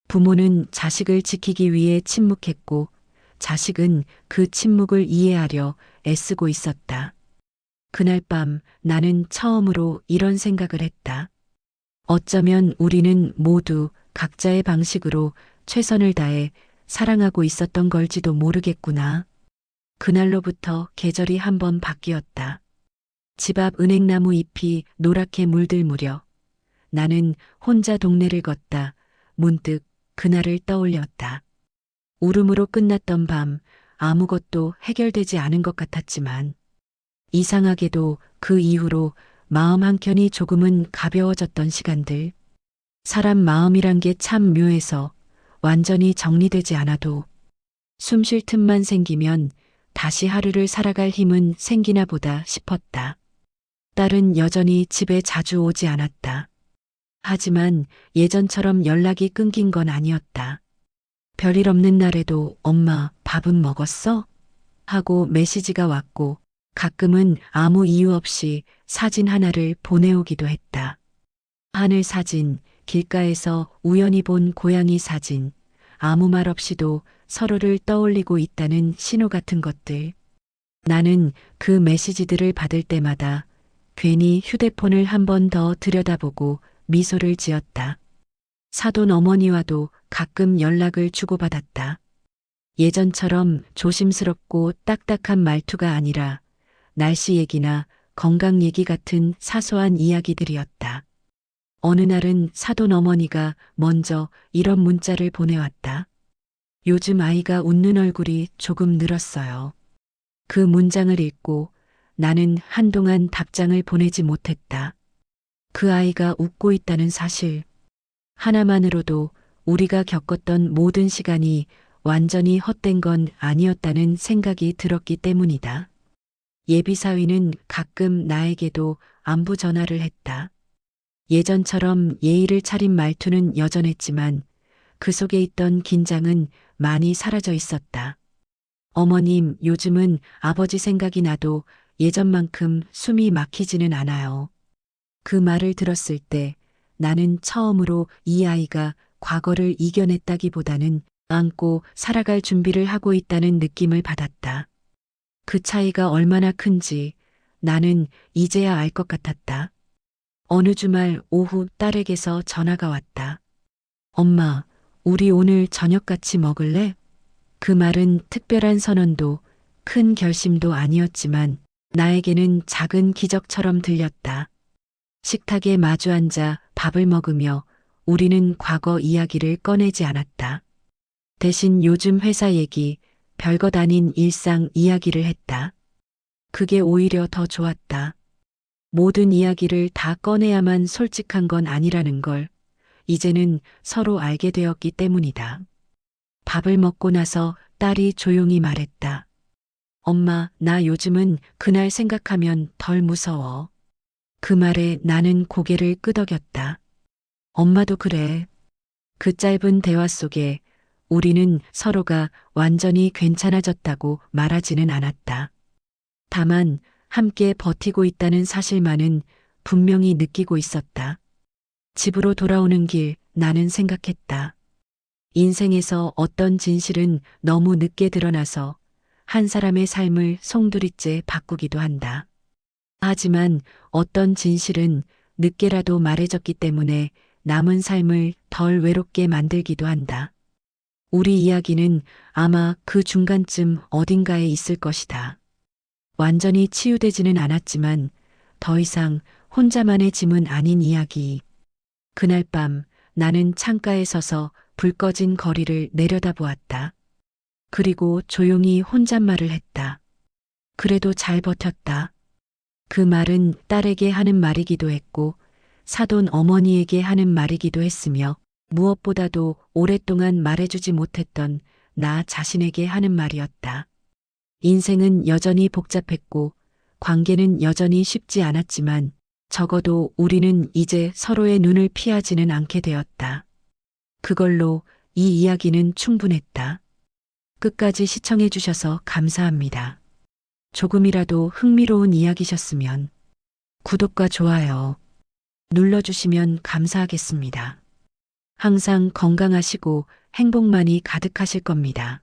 부모는 자식을 지키기 위해 침묵했고 자식은 그 침묵을 이해하려 애쓰고 있었다. 그날 밤 나는 처음으로 이런 생각을 했다. 어쩌면 우리는 모두 각자의 방식으로 최선을 다해 사랑하고 있었던 걸지도 모르겠구나. 그날로부터 계절이 한번 바뀌었다. 집 앞 은행나무 잎이 노랗게 물들 무렵 나는 혼자 동네를 걷다 문득 그날을 떠올렸다. 울음으로 끝났던 밤 아무것도 해결되지 않은 것 같았지만 이상하게도 그 이후로 마음 한켠이 조금은 가벼워졌던 시간들. 사람 마음이란 게 참 묘해서 완전히 정리되지 않아도 숨쉴 틈만 생기면 다시 하루를 살아갈 힘은 생기나 보다 싶었다. 딸은 여전히 집에 자주 오지 않았다. 하지만 예전처럼 연락이 끊긴 건 아니었다. 별일 없는 날에도 엄마 밥은 먹었어? 하고 메시지가 왔고 가끔은 아무 이유 없이 사진 하나를 보내오기도 했다. 하늘 사진, 길가에서 우연히 본 고양이 사진, 아무 말 없이도 서로를 떠올리고 있다는 신호 같은 것들. 나는 그 메시지들을 받을 때마다 괜히 휴대폰을 한 번 더 들여다보고 미소를 지었다. 사돈 어머니와도 가끔 연락을 주고받았다. 예전처럼 조심스럽고 딱딱한 말투가 아니라 날씨 얘기나 건강 얘기 같은 사소한 이야기들이었다. 어느 날은 사돈 어머니가 먼저 이런 문자를 보내왔다. 요즘 아이가 웃는 얼굴이 조금 늘었어요. 그 문장을 읽고 나는 한동안 답장을 보내지 못했다. 그 아이가 웃고 있다는 사실 하나만으로도 우리가 겪었던 모든 시간이 완전히 헛된 건 아니었다는 생각이 들었기 때문이다. 예비사위는 가끔 나에게도 안부 전화를 했다. 예전처럼 예의를 차린 말투는 여전했지만 그 속에 있던 긴장은 많이 사라져 있었다. 어머님, 요즘은 아버지 생각이 나도 예전만큼 숨이 막히지는 않아요. 그 말을 들었을 때 나는 처음으로 이 아이가 과거를 이겨냈다기보다는 안고 살아갈 준비를 하고 있다는 느낌을 받았다. 그 차이가 얼마나 큰지 나는 이제야 알 것 같았다. 어느 주말 오후 딸에게서 전화가 왔다. 엄마, 우리 오늘 저녁 같이 먹을래? 그 말은 특별한 선언도 큰 결심도 아니었지만 나에게는 작은 기적처럼 들렸다. 식탁에 마주 앉아 밥을 먹으며 우리는 과거 이야기를 꺼내지 않았다. 대신 요즘 회사 얘기, 별것 아닌 일상 이야기를 했다. 그게 오히려 더 좋았다. 모든 이야기를 다 꺼내야만 솔직한 건 아니라는 걸 이제는 서로 알게 되었기 때문이다. 밥을 먹고 나서 딸이 조용히 말했다. 엄마, 나 요즘은 그날 생각하면 덜 무서워. 그 말에 나는 고개를 끄덕였다. 엄마도 그래. 그 짧은 대화 속에 우리는 서로가 완전히 괜찮아졌다고 말하지는 않았다. 다만 함께 버티고 있다는 사실만은 분명히 느끼고 있었다. 집으로 돌아오는 길 나는 생각했다. 인생에서 어떤 진실은 너무 늦게 드러나서 한 사람의 삶을 송두리째 바꾸기도 한다. 하지만 어떤 진실은 늦게라도 말해졌기 때문에 남은 삶을 덜 외롭게 만들기도 한다. 우리 이야기는 아마 그 중간쯤 어딘가에 있을 것이다. 완전히 치유되지는 않았지만 더 이상 혼자만의 짐은 아닌 이야기. 그날 밤 나는 창가에 서서 불 꺼진 거리를 내려다보았다. 그리고 조용히 혼잣말을 했다. 그래도 잘 버텼다. 그 말은 딸에게 하는 말이기도 했고 사돈 어머니에게 하는 말이기도 했으며 무엇보다도 오랫동안 말해주지 못했던 나 자신에게 하는 말이었다. 인생은 여전히 복잡했고 관계는 여전히 쉽지 않았지만 적어도 우리는 이제 서로의 눈을 피하지는 않게 되었다. 그걸로 이 이야기는 충분했다. 끝까지 시청해 주셔서 감사합니다. 조금이라도 흥미로운 이야기셨으면 구독과 좋아요 눌러주시면 감사하겠습니다. 항상 건강하시고 행복만이 가득하실 겁니다.